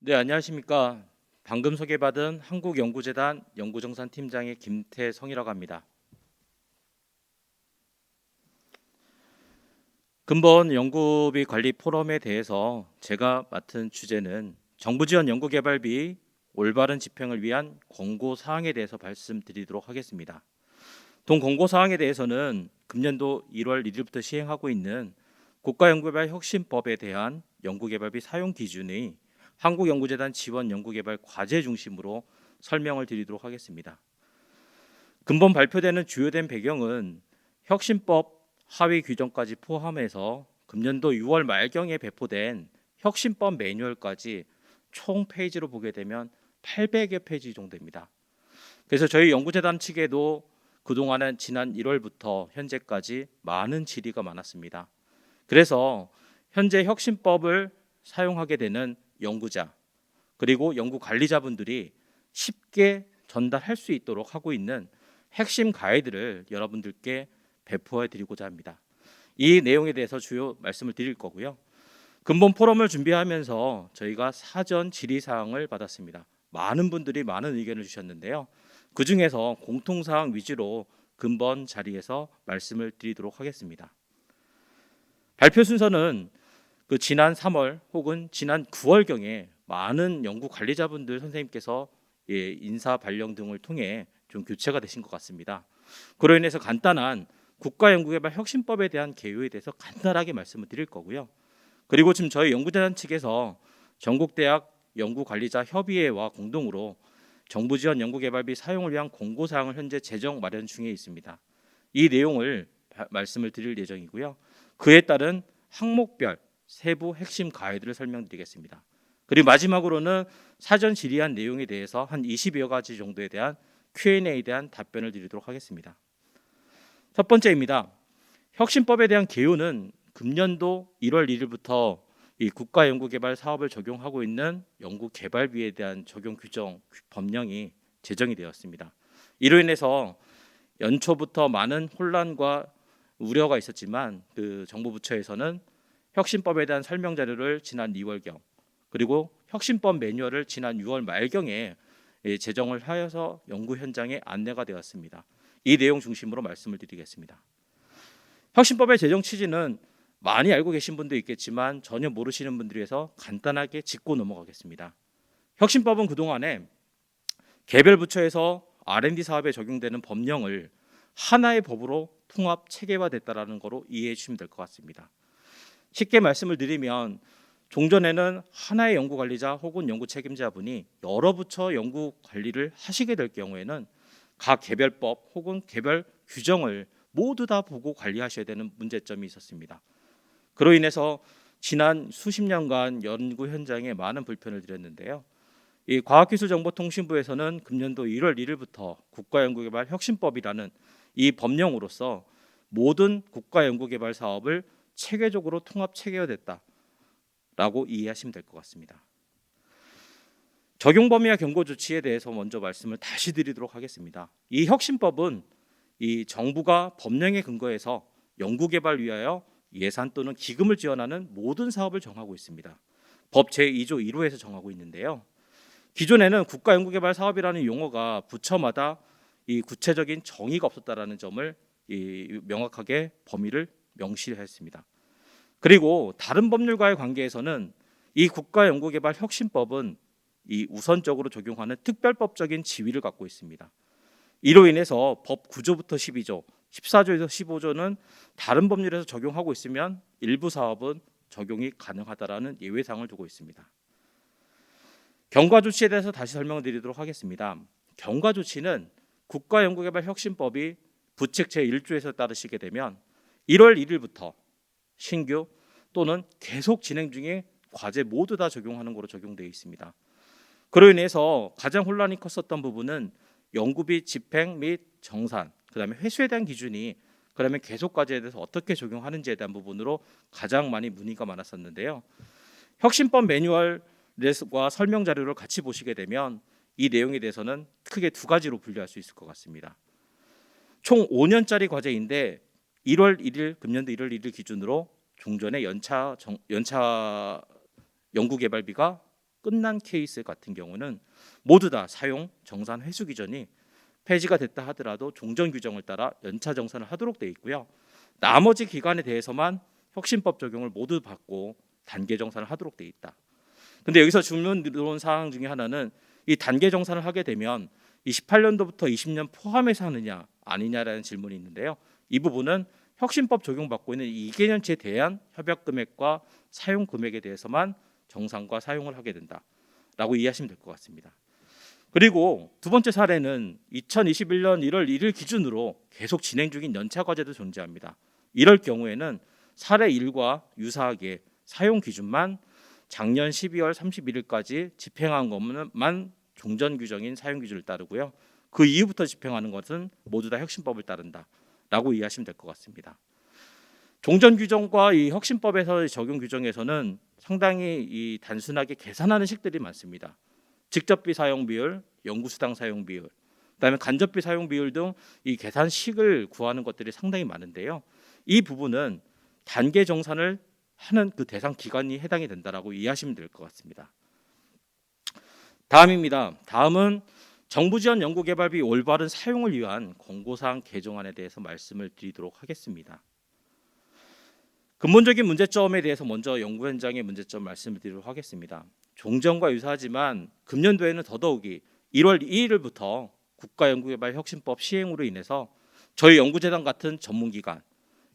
네, 안녕하십니까. 방금 소개받은 한국연구재단 연구정산팀장의 김태성이라고 합니다. 근본 연구비 관리 포럼에 대해서 제가 맡은 주제는 정부 지원 연구개발비 올바른 집행을 위한 권고 사항에 대해서 말씀드리도록 하겠습니다. 동 권고 사항에 대해서는 금년도 1월 1일부터 시행하고 있는 국가연구개발 혁신법에 대한 연구개발비 사용 기준이 한국연구재단 지원 연구개발 과제 중심으로 설명을 드리도록 하겠습니다. 근본 발표되는 주요된 배경은 혁신법 하위 규정까지 포함해서 금년도 6월 말경에 배포된 혁신법 매뉴얼까지 총 페이지로 보게 되면 800여 페이지 정도입니다. 그래서 저희 연구재단 측에도 그동안은 지난 1월부터 현재까지 많은 질의가 많았습니다. 그래서 현재 혁신법을 사용하게 되는 연구자 그리고 연구 관리자분들이 쉽게 전달할 수 있도록 하고 있는 핵심 가이드를 여러분들께 배포해 드리고자 합니다. 이 내용에 대해서 주요 말씀을 드릴 거고요. 근본 포럼을 준비하면서 저희가 사전 질의사항을 받았습니다. 많은 분들이 많은 의견을 주셨는데요. 그 중에서 공통사항 위주로 근본 자리에서 말씀을 드리도록 하겠습니다. 발표 순서는 지난 3월 혹은 지난 9월경에 많은 연구 관리자분들 선생님께서 인사 발령 등을 통해 좀 교체가 되신 것 같습니다. 그로 인해서 간단한 국가연구개발 혁신법에 대한 개요에 대해서 간단하게 말씀을 드릴 거고요. 그리고 지금 저희 연구재단 측에서 전국대학 연구관리자 협의회와 공동으로 정부 지원 연구개발비 사용을 위한 공고사항을 현재 제정 마련 중에 있습니다. 이 내용을 말씀을 드릴 예정이고요. 그에 따른 항목별 세부 핵심 가이드를 설명드리겠습니다. 그리고 마지막으로는 사전 질의한 내용에 대해서 한 20여 가지 정도에 대한 Q&A에 대한 답변을 드리도록 하겠습니다. 첫 번째입니다. 혁신법에 대한 개요는 금년도 1월 1일부터 이 국가연구개발 사업을 적용하고 있는 연구개발비에 대한 적용 규정 법령이 제정이 되었습니다. 이로 인해서 연초부터 많은 혼란과 우려가 있었지만 정부 부처에서는 혁신법에 대한 설명 자료를 지난 2월경 그리고 혁신법 매뉴얼을 지난 6월 말경에 제정을 하여서 연구 현장에 안내가 되었습니다. 이 내용 중심으로 말씀을 드리겠습니다. 혁신법의 제정 취지는 많이 알고 계신 분도 있겠지만 전혀 모르시는 분들을 위해서 간단하게 짚고 넘어가겠습니다. 혁신법은 그동안에 개별 부처에서 R&D 사업에 적용되는 법령을 하나의 법으로 통합 체계화됐다라는 거로 이해해 주시면 될 것 같습니다. 쉽게 말씀을 드리면 종전에는 하나의 연구관리자 혹은 연구 책임자분이 여러 부처 연구 관리를 하시게 될 경우에는 각 개별법 혹은 개별 규정을 모두 다 보고 관리하셔야 되는 문제점이 있었습니다. 그로 인해서 지난 수십 년간 연구 현장에 많은 불편을 드렸는데요. 이 과학기술정보통신부에서는 금년도 1월 1일부터 국가연구개발 혁신법이라는 이 법령으로서 모든 국가연구개발 사업을 체계적으로 통합 체계화됐다라고 이해하시면 될 것 같습니다. 적용 범위와 경고 조치에 대해서 먼저 말씀을 다시 드리도록 하겠습니다. 이 혁신법은 이 정부가 법령에 근거해서 연구개발 위하여 예산 또는 기금을 지원하는 모든 사업을 정하고 있습니다. 법 제2조 1호에서 정하고 있는데요. 기존에는 국가연구개발 사업이라는 용어가 부처마다 이 구체적인 정의가 없었다라는 점을 명확하게 범위를 명시했습니다. 그리고 다른 법률과의 관계에서는 이 국가연구개발 혁신법은 이 우선적으로 적용하는 특별법적인 지위를 갖고 있습니다. 이로 인해서 법 9조부터 12조, 14조에서 15조는 다른 법률에서 적용하고 있으면 일부 사업은 적용이 가능하다라는 예외사항을 두고 있습니다. 경과 조치에 대해서 다시 설명을 드리도록 하겠습니다. 경과 조치는 국가연구개발 혁신법이 부책 제1조에서 따르시게 되면 1월 1일부터 신규 또는 계속 진행 중에 과제 모두 다 적용하는 것으로 적용되어 있습니다. 그로 인해서 가장 혼란이 컸었던 부분은 연구비 집행 및 정산, 그다음에 회수에 대한 기준이 그러면 계속 과제에 대해서 어떻게 적용하는지에 대한 부분으로 가장 많이 문의가 많았었는데요. 혁신법 매뉴얼과 설명 자료를 같이 보시게 되면 이 내용에 대해서는 크게 두 가지로 분류할 수 있을 것 같습니다. 총 5년짜리 과제인데 1월 1일 금년도 1월 1일 기준으로 종전의 연차 연구개발비가 끝난 케이스 같은 경우는 모두 다 사용 정산 회수 기준이 폐지가 됐다 하더라도 종전 규정을 따라 연차 정산을 하도록 되어 있고요. 나머지 기간에 대해서만 혁신법 적용을 모두 받고 단계 정산을 하도록 되어 있다. 근데 여기서 질문 들어온 사항 중에 하나는 이 단계 정산을 하게 되면 28년도부터 20년 포함해서 하느냐 아니냐라는 질문이 있는데요. 이 부분은 혁신법 적용받고 있는 이개년치에 대한 협약 금액과 사용 금액에 대해서만 정산과 사용을 하게 된다라고 이해하시면 될 것 같습니다. 그리고 두 번째 사례는 2021년 1월 1일 기준으로 계속 진행 중인 연차 과제도 존재합니다. 이럴 경우에는 사례 1과 유사하게 사용 기준만 작년 12월 31일까지 집행한 것만 종전 규정인 사용 기준을 따르고요. 그 이후부터 집행하는 것은 모두 다 혁신법을 따른다라고 이해하시면 될 것 같습니다. 종전 규정과 이 혁신법에서의 적용 규정에서는 상당히 이 단순하게 계산하는 식들이 많습니다. 직접비 사용 비율, 연구수당 사용 비율, 그다음에 간접비 사용 비율 등 이 계산식을 구하는 것들이 상당히 많은데요. 이 부분은 단계 정산을 하는 그 대상 기관이 해당이 된다라고 이해하시면 될 것 같습니다. 다음입니다. 다음은 정부 지원 연구개발비 올바른 사용을 위한 권고사항 개정안에 대해서 말씀을 드리도록 하겠습니다. 근본적인 문제점에 대해서 먼저 연구 현장의 문제점 말씀을 드리도록 하겠습니다. 종전과 유사하지만 금년도에는 더더욱이 1월 2일부터 국가연구개발혁신법 시행으로 인해서 저희 연구재단 같은 전문기관,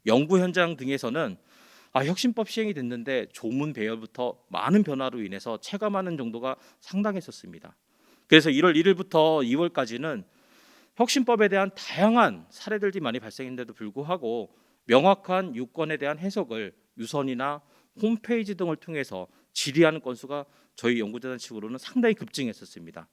연구 현장 등에서는 혁신법 시행이 됐는데 조문 배열부터 많은 변화로 인해서 체감하는 정도가 상당했었습니다. 그래서 1월 1일부터 2월까지는 혁신법에 대한 다양한 사례들이 많이 발생했는데도 불구하고 명확한 유권에 대한 해석을 유선이나 홈페이지 등을 통해서 질의하는 건수가 저희 연구재단 측으로는 상당히 급증했었습니다.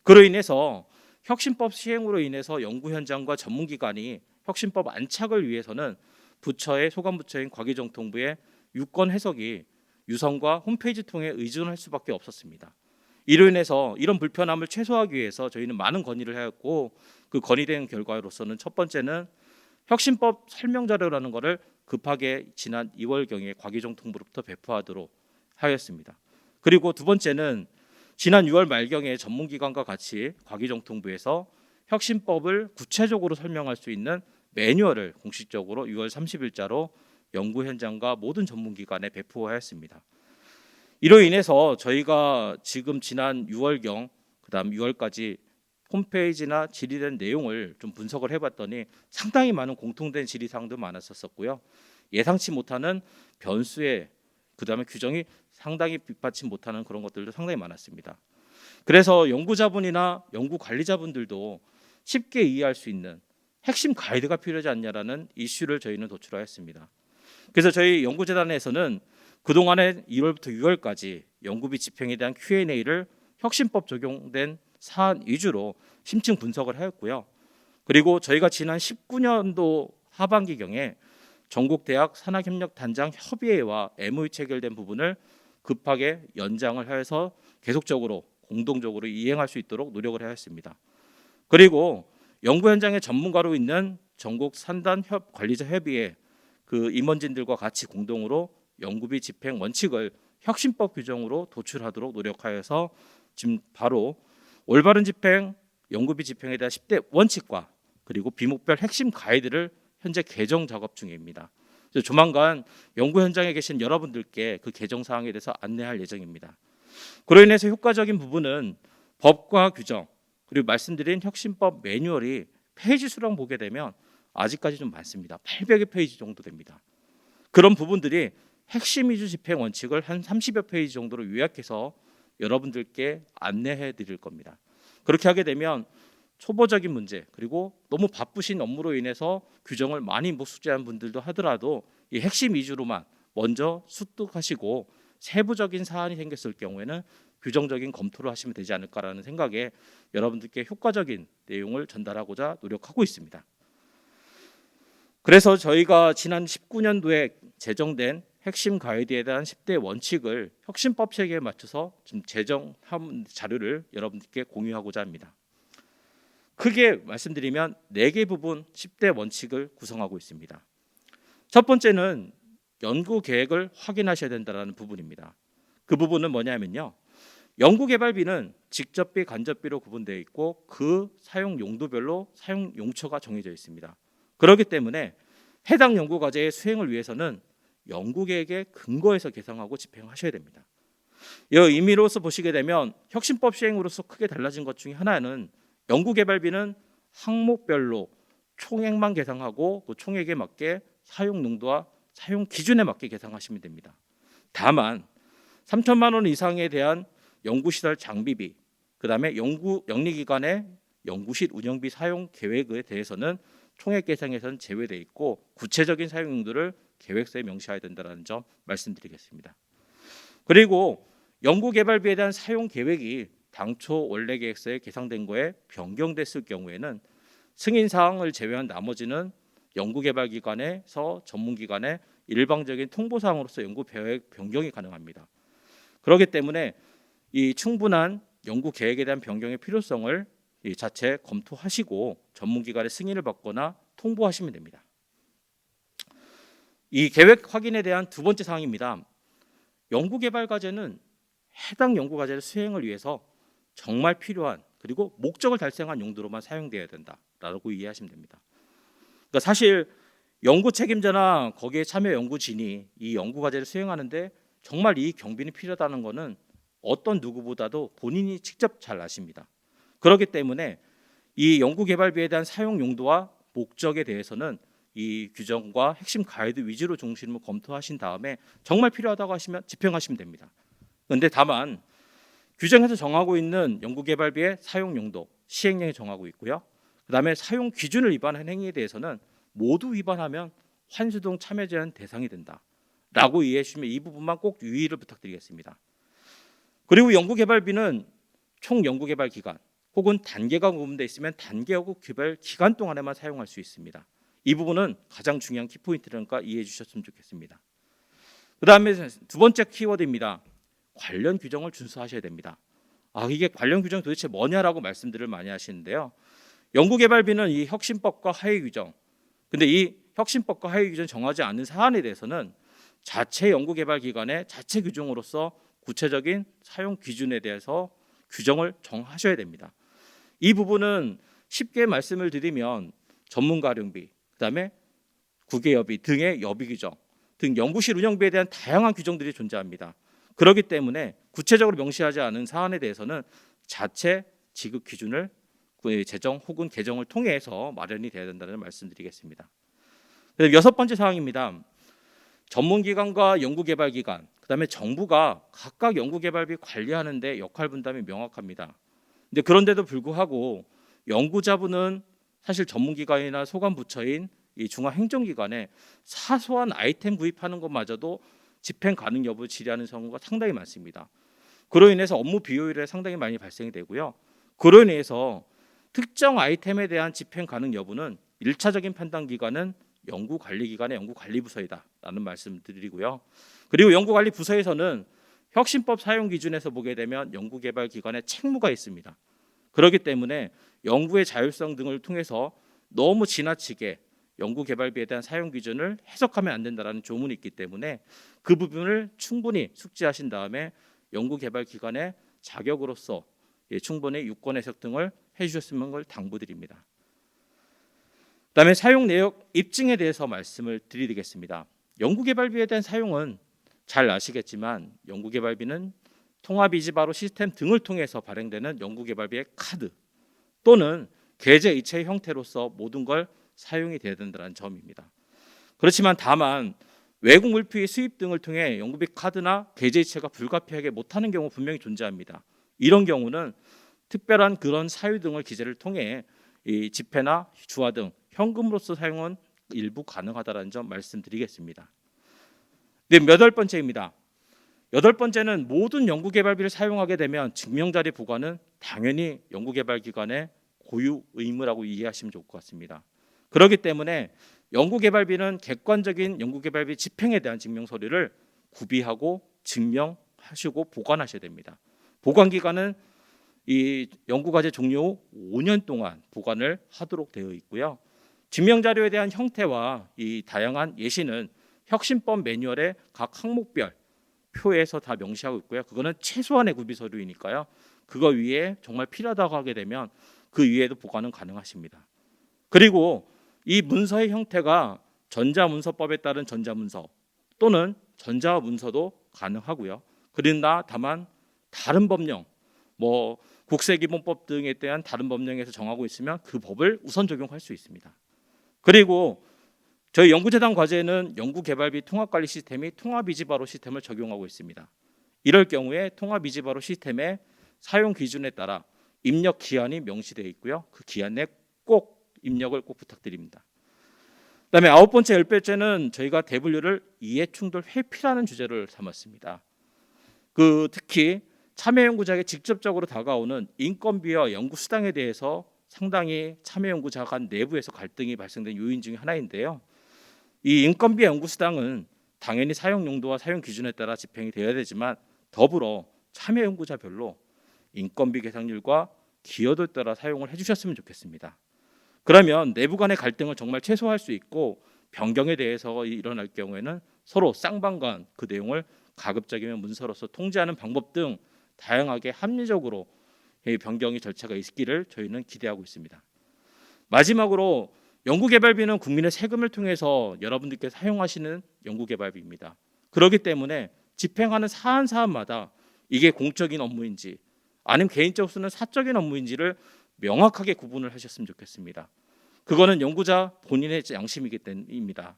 그로 인해서 혁신법 시행으로 인해서 연구 현장과 전문기관이 혁신법 안착을 위해서는 부처의 소관부처인 과기정통부의 유권 해석이 유선과 홈페이지 통해 의존할 수밖에 없었습니다. 이로 인해서 이런 불편함을 최소화하기 위해서 저희는 많은 건의를 하였고 그 건의된 결과로서는 첫 번째는 혁신법 설명 자료라는 것을 급하게 지난 2월경에 과기정통부로부터 배포하도록 하였습니다. 그리고 두 번째는 지난 6월 말경에 전문기관과 같이 과기정통부에서 혁신법을 구체적으로 설명할 수 있는 매뉴얼을 공식적으로 6월 30일자로 연구 현장과 모든 전문기관에 배포하였습니다. 이로 인해서 저희가 지금 지난 6월경 그다음 6월까지 홈페이지나 질의된 내용을 좀 분석을 해봤더니 상당히 많은 공통된 질의사항도 많았었고요. 예상치 못하는 변수에 그다음에 규정이 상당히 빗받치 못하는 그런 것들도 상당히 많았습니다. 그래서 연구자분이나 연구관리자분들도 쉽게 이해할 수 있는 핵심 가이드가 필요하지 않냐라는 이슈를 저희는 도출하였습니다. 그래서 저희 연구재단에서는 그동안에 1월부터 6월까지 연구비 집행에 대한 Q&A를 혁신법 적용된 사안 위주로 심층 분석을 하였고요. 그리고 저희가 지난 19년도 하반기경에 전국대학 산학협력단장 협의회와 MOU 체결된 부분을 급하게 연장을 하여서 계속적으로 공동적으로 이행할 수 있도록 노력을 하였습니다. 그리고 연구 현장의 전문가로 있는 전국 산단 관리자 협의회 그 임원진들과 같이 공동으로 연구비 집행 원칙을 혁신법 규정으로 도출하도록 노력하여서 지금 바로 올바른 집행, 연구비 집행에 대한 10대 원칙과 그리고 비목별 핵심 가이드를 현재 개정 작업 중입니다. 조만간 연구 현장에 계신 여러분들께 그 개정 사항에 대해서 안내할 예정입니다. 그로 인해서 효과적인 부분은 법과 규정 그리고 말씀드린 혁신법 매뉴얼이 페이지 수랑 보게 되면 아직까지 좀 많습니다. 800여 페이지 정도 됩니다. 그런 부분들이 핵심 위주 집행 원칙을 한 30여 페이지 정도로 요약해서 여러분들께 안내해 드릴 겁니다. 그렇게 하게 되면 초보적인 문제 그리고 너무 바쁘신 업무로 인해서 규정을 많이 못 숙지한 분들도 하더라도 이 핵심 위주로만 먼저 습득하시고 세부적인 사안이 생겼을 경우에는 규정적인 검토를 하시면 되지 않을까라는 생각에 여러분들께 효과적인 내용을 전달하고자 노력하고 있습니다. 그래서 저희가 지난 19년도에 제정된 핵심 가이드에 대한 10대 원칙을 혁신법 체계에 맞춰서 지금 제정한 자료를 여러분들께 공유하고자 합니다. 크게 말씀드리면 4개 부분 10대 원칙을 구성하고 있습니다. 첫 번째는 연구 계획을 확인하셔야 된다는 부분입니다. 그 부분은 뭐냐면요. 연구개발비는 직접비, 간접비로 구분되어 있고 그 사용 용도별로 사용 용처가 정해져 있습니다. 그렇기 때문에 해당 연구과제의 수행을 위해서는 연구계획에 근거해서 계상하고 집행하셔야 됩니다. 이 의미로서 보시게 되면 혁신법 시행으로서 크게 달라진 것 중에 하나는 연구개발비는 항목별로 총액만 계상하고 그 총액에 맞게 사용 농도와 사용 기준에 맞게 계상하시면 됩니다. 다만 3천만 원 이상에 대한 연구시설 장비비, 그다음에 영리기관의 연구실 운영비 사용 계획에 대해서는 총액 계상에서는 제외되어 있고 구체적인 사용 용도를 계획서에 명시해야 된다는 점 말씀드리겠습니다. 그리고 연구개발비에 대한 사용 계획이 당초 원래 계획서에 계상된 거에 변경됐을 경우에는 승인 사항을 제외한 나머지는 연구개발기관에서 전문기관의 일방적인 통보 사항으로서 연구 계획 변경이 가능합니다. 그렇기 때문에 이 충분한 연구 계획에 대한 변경의 필요성을 이 자체 검토하시고 전문기관의 승인을 받거나 통보하시면 됩니다. 이 계획 확인에 대한 두 번째 사항입니다. 연구개발 과제는 해당 연구 과제를 수행을 위해서 정말 필요한 그리고 목적을 달성한 용도로만 사용되어야 된다라고 이해하시면 됩니다. 그러니까 사실 연구 책임자나 거기에 참여 연구진이 이 연구 과제를 수행하는데 정말 이 경비는 필요하다는 것은 어떤 누구보다도 본인이 직접 잘 아십니다. 그렇기 때문에 이 연구개발비에 대한 사용 용도와 목적에 대해서는 이 규정과 핵심 가이드 위주로 중심으로 검토하신 다음에 정말 필요하다고 하시면 집행하시면 됩니다. 그런데 다만 규정에서 정하고 있는 연구개발비의 사용 용도, 시행령이 정하고 있고요. 그다음에 사용 기준을 위반한 행위에 대해서는 모두 위반하면 환수동 참여 제한 대상이 된다라고 이해해 주시면 이 부분만 꼭 유의를 부탁드리겠습니다. 그리고 연구개발비는 총 연구개발 기간 혹은 단계가 구분되어 있으면 단계하고 개발 기간 동안에만 사용할 수 있습니다. 이 부분은 가장 중요한 키포인트라니까 이해해 주셨으면 좋겠습니다. 그다음에 두 번째 키워드입니다. 관련 규정을 준수하셔야 됩니다. 이게 관련 규정 도대체 뭐냐라고 말씀들을 많이 하시는데요. 연구개발비는 이 혁신법과 하위 규정, 근데 이 혁신법과 하위 규정 정하지 않은 사안에 대해서는 자체 연구개발기관의 자체 규정으로서 구체적인 사용 기준에 대해서 규정을 정하셔야 됩니다. 이 부분은 쉽게 말씀을 드리면 전문가 활용비, 그다음에 국외여비 등의 여비 규정 등 연구실 운영비에 대한 다양한 규정들이 존재합니다. 그렇기 때문에 구체적으로 명시하지 않은 사안에 대해서는 자체 지급 기준을 제정 혹은 개정을 통해서 마련이 되어야 된다는 말씀드리겠습니다. 여섯 번째 사항입니다. 전문기관과 연구개발기관, 그다음에 정부가 각각 연구개발비 관리하는 데 역할 분담이 명확합니다. 그런데도 불구하고 연구자분은 사실 전문기관이나 소관부처인 이 중앙행정기관에 사소한 아이템 구입하는 것마저도 집행 가능 여부를 질의하는 경우가 상당히 많습니다. 그로 인해서 업무 비효율이 상당히 많이 발생이 되고요. 그로 인해서 특정 아이템에 대한 집행 가능 여부는 1차적인 판단 기관은 연구관리기관의 연구관리부서이다라는 말씀을 드리고요. 그리고 연구관리부서에서는 혁신법 사용 기준에서 보게 되면 연구개발기관의 책무가 있습니다. 그렇기 때문에 연구의 자율성 등을 통해서 너무 지나치게 연구개발비에 대한 사용 기준을 해석하면 안 된다라는 조문이 있기 때문에 그 부분을 충분히 숙지하신 다음에 연구개발기관의 자격으로서 충분히 유권 해석 등을 해주셨으면 걸 당부드립니다. 그다음에 사용 내역 입증에 대해서 말씀을 드리겠습니다. 연구개발비에 대한 사용은 잘 아시겠지만 연구개발비는 통합이지바로 시스템 등을 통해서 발행되는 연구개발비의 카드 또는 계좌 이체 형태로서 모든 걸 사용이 되어야 된다는 점입니다. 그렇지만 다만 외국 물품의 수입 등을 통해 연구비 카드나 계좌 이체가 불가피하게 못하는 경우 분명히 존재합니다. 이런 경우는 특별한 그런 사유 등을 기재를 통해 이 지폐나 주화 등 현금으로서 사용은 일부 가능하다는 점 말씀드리겠습니다. 여덟 번째입니다. 여덟 번째는 모든 연구개발비를 사용하게 되면 증명자료 보관은 당연히 연구개발기관의 고유 의무라고 이해하시면 좋을 것 같습니다. 그렇기 때문에 연구개발비는 객관적인 연구개발비 집행에 대한 증명서류를 구비하고 증명하시고 보관하셔야 됩니다. 보관기간은 이 연구과제 종료 후 5년 동안 보관을 하도록 되어 있고요. 증명자료에 대한 형태와 이 다양한 예시는 혁신법 매뉴얼의 각 항목별 표에서 다 명시하고 있고요. 그거는 최소한의 구비 서류이니까요. 그거 위에 정말 필요하다고 하게 되면 그 위에도 보관은 가능하십니다. 그리고 이 문서의 형태가 전자문서법에 따른 전자문서 또는 전자문서도 가능하고요. 그러나 다만 다른 법령, 뭐 국세기본법 등에 대한 다른 법령에서 정하고 있으면 그 법을 우선 적용할 수 있습니다. 그리고 저희 연구재단 과제는 연구개발비 통합관리 시스템이 통합이지바로 시스템을 적용하고 있습니다. 이럴 경우에 통합이지바로 시스템의 사용 기준에 따라 입력 기한이 명시되어 있고요. 그 기한 내 꼭 입력을 꼭 부탁드립니다. 그다음에 9번째 10번째는 저희가 대분류를 이해충돌 회피라는 주제를 삼았습니다. 특히 참여연구자에게 직접적으로 다가오는 인건비와 연구수당에 대해서 상당히 참여연구자 간 내부에서 갈등이 발생된 요인 중에 하나인데요. 이 인건비와 연구수당은 당연히 사용 용도와 사용 기준에 따라 집행이 되어야 되지만 더불어 참여연구자별로 인건비 계산률과 기여도에 따라 사용을 해주셨으면 좋겠습니다. 그러면 내부 간의 갈등을 정말 최소화할 수 있고 변경에 대해서 일어날 경우에는 서로 쌍방간 그 내용을 가급적이면 문서로서 통지하는 방법 등 다양하게 합리적으로 변경의 절차가 있기를 저희는 기대하고 있습니다. 마지막으로 연구개발비는 국민의 세금을 통해서 여러분들께 사용하시는 연구개발비입니다. 그렇기 때문에 집행하는 사안마다 이게 공적인 업무인지 아니면 개인적으로 쓰는 사적인 업무인지를 명확하게 구분을 하셨으면 좋겠습니다. 그거는 연구자 본인의 양심이기 때문입니다.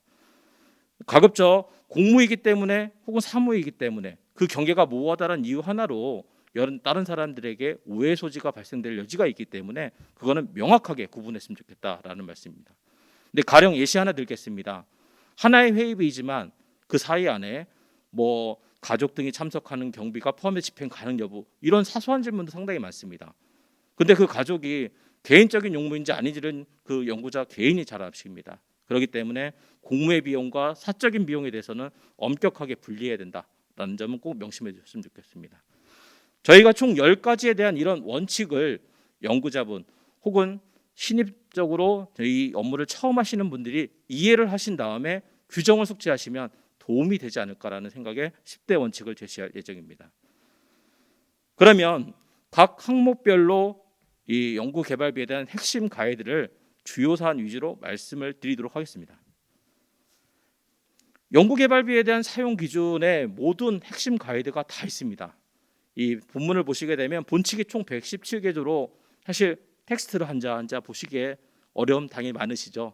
가급적 공무이기 때문에 혹은 사무이기 때문에 그 경계가 모호하다는 이유 하나로 다른 사람들에게 오해 소지가 발생될 여지가 있기 때문에 그거는 명확하게 구분했으면 좋겠다라는 말씀입니다. 근데 가령 예시 하나 드리겠습니다. 하나의 회의비이지만 그 사이 안에 뭐 가족 등이 참석하는 경비가 포함해 집행 가능 여부 이런 사소한 질문도 상당히 많습니다. 근데 그 가족이 개인적인 용무인지 아닌지는 그 연구자 개인이 잘 아십니다. 그렇기 때문에 공무의 비용과 사적인 비용에 대해서는 엄격하게 분리해야 된다라는 점은 꼭 명심해 주셨으면 좋겠습니다. 저희가 총 10가지에 대한 이런 원칙을 연구자분 혹은 신입적으로 이 업무를 처음 하시는 분들이 이해를 하신 다음에 규정을 숙지하시면 도움이 되지 않을까라는 생각에 10대 원칙을 제시할 예정입니다. 그러면 각 항목별로 이 연구개발비에 대한 핵심 가이드를 주요 사안 위주로 말씀을 드리도록 하겠습니다. 연구개발비에 대한 사용 기준에 모든 핵심 가이드가 다 있습니다. 이 본문을 보시게 되면 본칙이 총 117개조로 사실 텍스트를 한자 보시기에 어려움 당연히 많으시죠.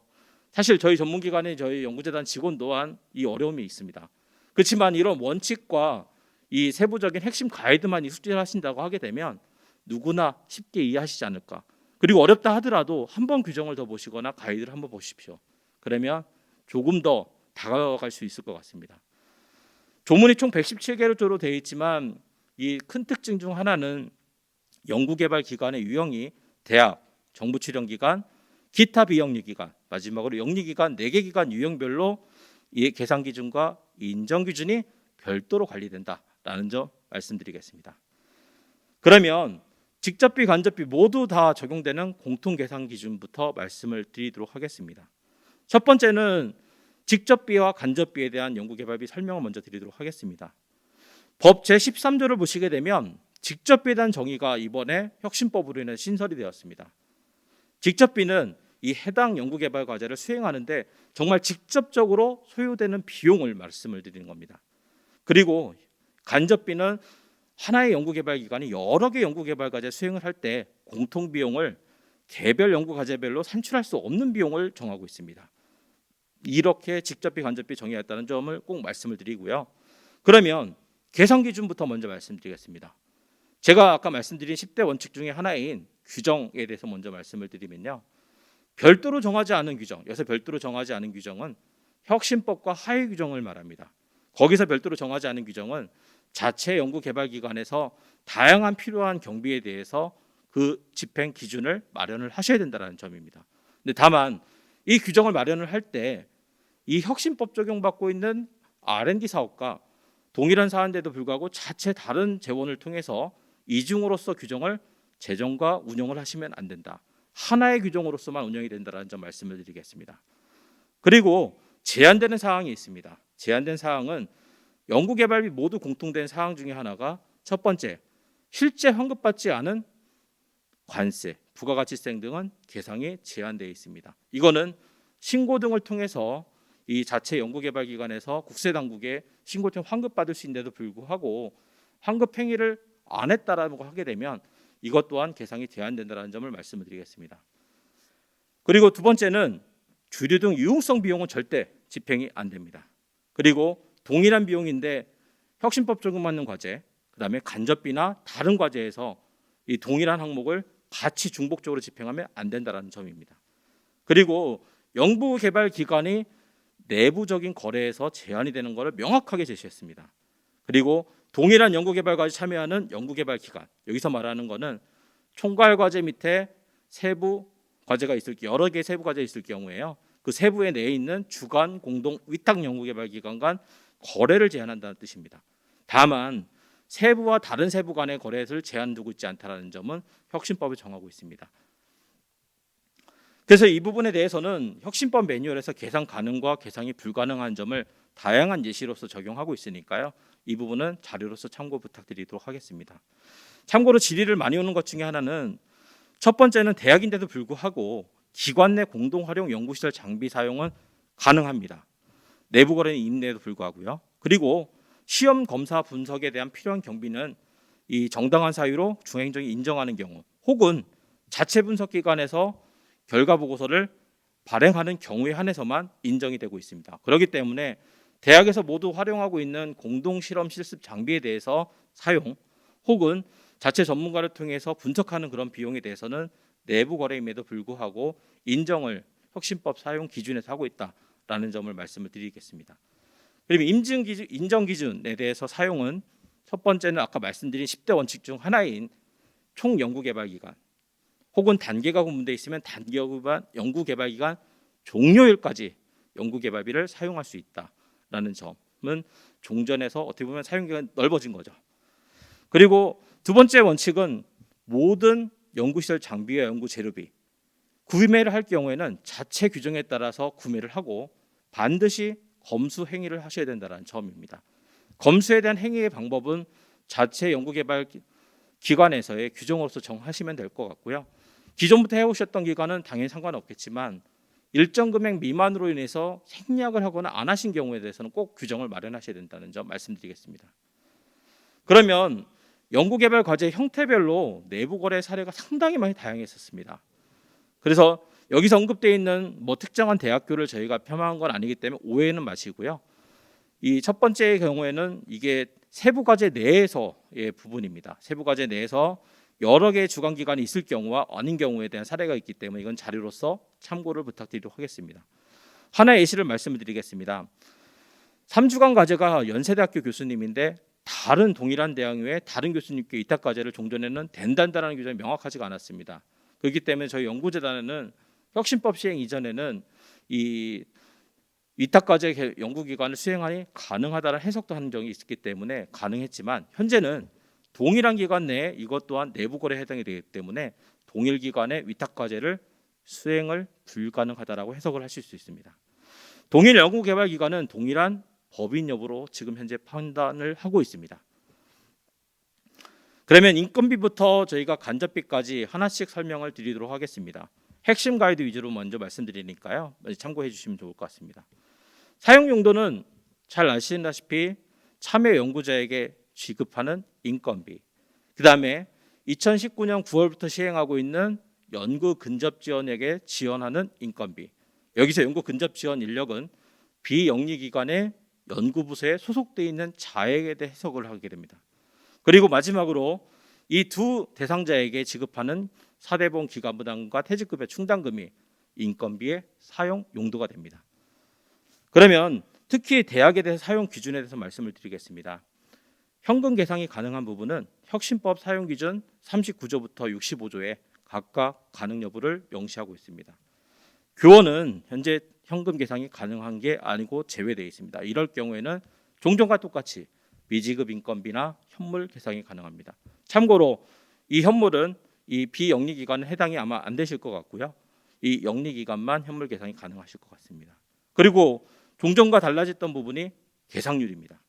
사실 저희 전문기관의 저희 연구재단 직원 또한 이 어려움이 있습니다. 그렇지만 이런 원칙과 이 세부적인 핵심 가이드만 숙지를 하신다고 하게 되면 누구나 쉽게 이해하시지 않을까. 그리고 어렵다 하더라도 한 번 규정을 더 보시거나 가이드를 한번 보십시오. 그러면 조금 더 다가갈 수 있을 것 같습니다. 조문이 총 117개조로 되어 있지만 이 큰 특징 중 하나는 연구개발 기관의 유형이 대학, 정부 출연기관, 기타 비영리기관, 마지막으로 영리기관 4개 기관 유형별로 이 계산 기준과 인정 기준이 별도로 관리된다라는 점 말씀드리겠습니다. 그러면 직접비, 간접비 모두 다 적용되는 공통 계산 기준부터 말씀을 드리도록 하겠습니다. 첫 번째는 직접비와 간접비에 대한 연구개발비 설명을 먼저 드리도록 하겠습니다. 법 제13조를 보시게 되면 직접비에 대한 정의가 이번에 혁신법으로 인해 신설이 되었습니다. 직접비는 이 해당 연구개발 과제를 수행하는데 정말 직접적으로 소요되는 비용을 말씀을 드리는 겁니다. 그리고 간접비는 하나의 연구개발기관이 여러 개 연구개발 과제 수행을 할 때 공통비용을 개별 연구과제별로 산출할 수 없는 비용을 정하고 있습니다. 이렇게 직접비, 간접비 정의했다는 점을 꼭 말씀을 드리고요. 그러면 계산 기준부터 먼저 말씀드리겠습니다. 제가 아까 말씀드린 10대 원칙 중에 하나인 규정에 대해서 먼저 말씀을 드리면요. 별도로 정하지 않은 규정, 여기서 별도로 정하지 않은 규정은 혁신법과 하위 규정을 말합니다. 거기서 별도로 정하지 않은 규정은 자체 연구개발기관에서 다양한 필요한 경비에 대해서 그 집행 기준을 마련을 하셔야 된다는 점입니다. 근데 다만 이 규정을 마련을 할 때 이 혁신법 적용받고 있는 R&D 사업과 동일한 사안인데도 불구하고 자체 다른 재원을 통해서 이중으로서 규정을 제정과 운영을 하시면 안 된다. 하나의 규정으로서만 운영이 된다는 점 말씀을 드리겠습니다. 그리고 제한되는 사항이 있습니다. 제한된 사항은 연구개발비 모두 공통된 사항 중에 하나가 첫 번째, 실제 환급받지 않은 관세, 부가가치세 등은 계상이 제한되어 있습니다. 이거는 신고 등을 통해서 이 자체 연구개발기관에서 국세당국에 신고 통해 환급받을 수 있는데도 불구하고 환급 행위를 안 했다라고 하게 되면 이것 또한 계상이 제한된다는 점을 말씀을 드리겠습니다. 그리고 두 번째는 주류 등 유용성 비용은 절대 집행이 안 됩니다. 그리고 동일한 비용인데 혁신법 적용받는 과제, 그다음에 간접비나 다른 과제에서 이 동일한 항목을 같이 중복적으로 집행하면 안 된다는 점입니다. 그리고 연구개발기관이 내부적인 거래에서 제한이 되는 것을 명확하게 제시했습니다. 그리고 동일한 연구개발과에 참여하는 연구개발기관, 여기서 말하는 것은 총괄과제 밑에 세부 과제가 있을 여러 개의 세부 과제가 있을 경우에요. 그 세부에 내에 있는 주관 공동 위탁 연구개발기관 간 거래를 제한한다는 뜻입니다. 다만 세부와 다른 세부 간의 거래를 제한두고 있지 않다는 점은 혁신법이 정하고 있습니다. 그래서 이 부분에 대해서는 혁신법 매뉴얼에서 계상 가능과 계상이 불가능한 점을 다양한 예시로서 적용하고 있으니까요. 이 부분은 자료로서 참고 부탁드리도록 하겠습니다. 참고로 질의를 많이 오는 것 중에 하나는 첫 번째는 대학인데도 불구하고 기관 내 공동 활용 연구시설 장비 사용은 가능합니다. 내부 거래는 임대에도 불구하고요. 그리고 시험 검사 분석에 대한 필요한 경비는 이 정당한 사유로 중앙행정이 인정하는 경우 혹은 자체 분석기관에서 결과 보고서를 발행하는 경우에 한해서만 인정이 되고 있습니다. 그렇기 때문에 대학에서 모두 활용하고 있는 공동 실험 실습 장비에 대해서 사용 혹은 자체 전문가를 통해서 분석하는 그런 비용에 대해서는 내부 거래임에도 불구하고 인정을 혁신법 사용 기준에서 하고 있다라는 점을 말씀을 드리겠습니다. 그리고 인정 기준에 대해서 사용은 첫 번째는 아까 말씀드린 10대 원칙 중 하나인 총연구개발기간 혹은 단계가 구분되어 있으면 단계 구분 연구개발기간 종료일까지 연구개발비를 사용할 수 있다라는 점은 종전에서 어떻게 보면 사용기간이 넓어진 거죠. 그리고 두 번째 원칙은 모든 연구시설 장비와 연구재료비 구매를 할 경우에는 자체 규정에 따라서 구매를 하고 반드시 검수 행위를 하셔야 된다는 점입니다. 검수에 대한 행위의 방법은 자체 연구개발 기관에서의 규정으로서 정하시면 될 것 같고요. 기존부터 해오셨던 기관은 당연히 상관없겠지만 일정 금액 미만으로 인해서 생략을 하거나 안 하신 경우에 대해서는 꼭 규정을 마련하셔야 된다는 점 말씀드리겠습니다. 그러면 연구개발 과제 형태별로 내부 거래 사례가 상당히 많이 다양했었습니다. 그래서 여기서 언급되어 있는 특정한 대학교를 저희가 폄하한 건 아니기 때문에 오해는 마시고요. 이 첫 번째 경우에는 이게 세부 과제 내에서의 부분입니다. 세부 과제 내에서 여러 개의 주관 기관이 있을 경우와 아닌 경우에 대한 사례가 있기 때문에 이건 자료로서 참고를 부탁드리도록 하겠습니다. 하나의 예시를 말씀을 드리겠습니다. 3주간 과제가 연세대학교 교수님인데 다른 동일한 대학교의 다른 교수님께 위탁 과제를 종전에는 된다는 규정이 명확하지가 않았습니다. 그렇기 때문에 저희 연구재단에는 혁신법 시행 이전에는 이 위탁과제 연구기관을 수행하니 가능하다는 해석도 한 적이 있었기 때문에 가능했지만 현재는 동일한 기관 내에 이것 또한 내부 거래에 해당이 되기 때문에 동일 기관의 위탁과제를 수행을 불가능하다라고 해석을 하실 수 있습니다. 동일 연구개발기관은 동일한 법인 여부로 지금 현재 판단을 하고 있습니다. 그러면 인건비부터 저희가 간접비까지 하나씩 설명을 드리도록 하겠습니다. 핵심 가이드 위주로 먼저 말씀드리니까요. 참고해 주시면 좋을 것 같습니다. 사용 용도는 잘 아시다시피 참여 연구자에게 지급하는 인건비, 그 다음에 2019년 9월부터 시행하고 있는 연구 근접 지원에게 지원하는 인건비. 여기서 연구 근접 지원 인력은 비영리기관의 연구부서에 소속되어 있는 자에게 대해 해석을 하게 됩니다. 그리고 마지막으로 이 두 대상자에게 지급하는 사대보험 기간부담과 퇴직급여 충당금이 인건비의 사용 용도가 됩니다. 그러면 특히 대학에 대해서 사용 기준에 대해서 말씀을 드리겠습니다. 현금 계상이 가능한 부분은 혁신법 사용 기준 39조부터 65조에 각각 가능 여부를 명시하고 있습니다. 교원은 현재 현금 계상이 가능한 게 아니고 제외되어 있습니다. 이럴 경우에는 종전과 똑같이 미지급 인건비나 현물 계상이 가능합니다. 참고로 이 현물은 이 비영리기관은 해당이 아마 안 되실 것 같고요. 이 영리기관만 현물 계상이 가능하실 것 같습니다. 그리고 종전과 달라졌던 부분이 계상률입니다.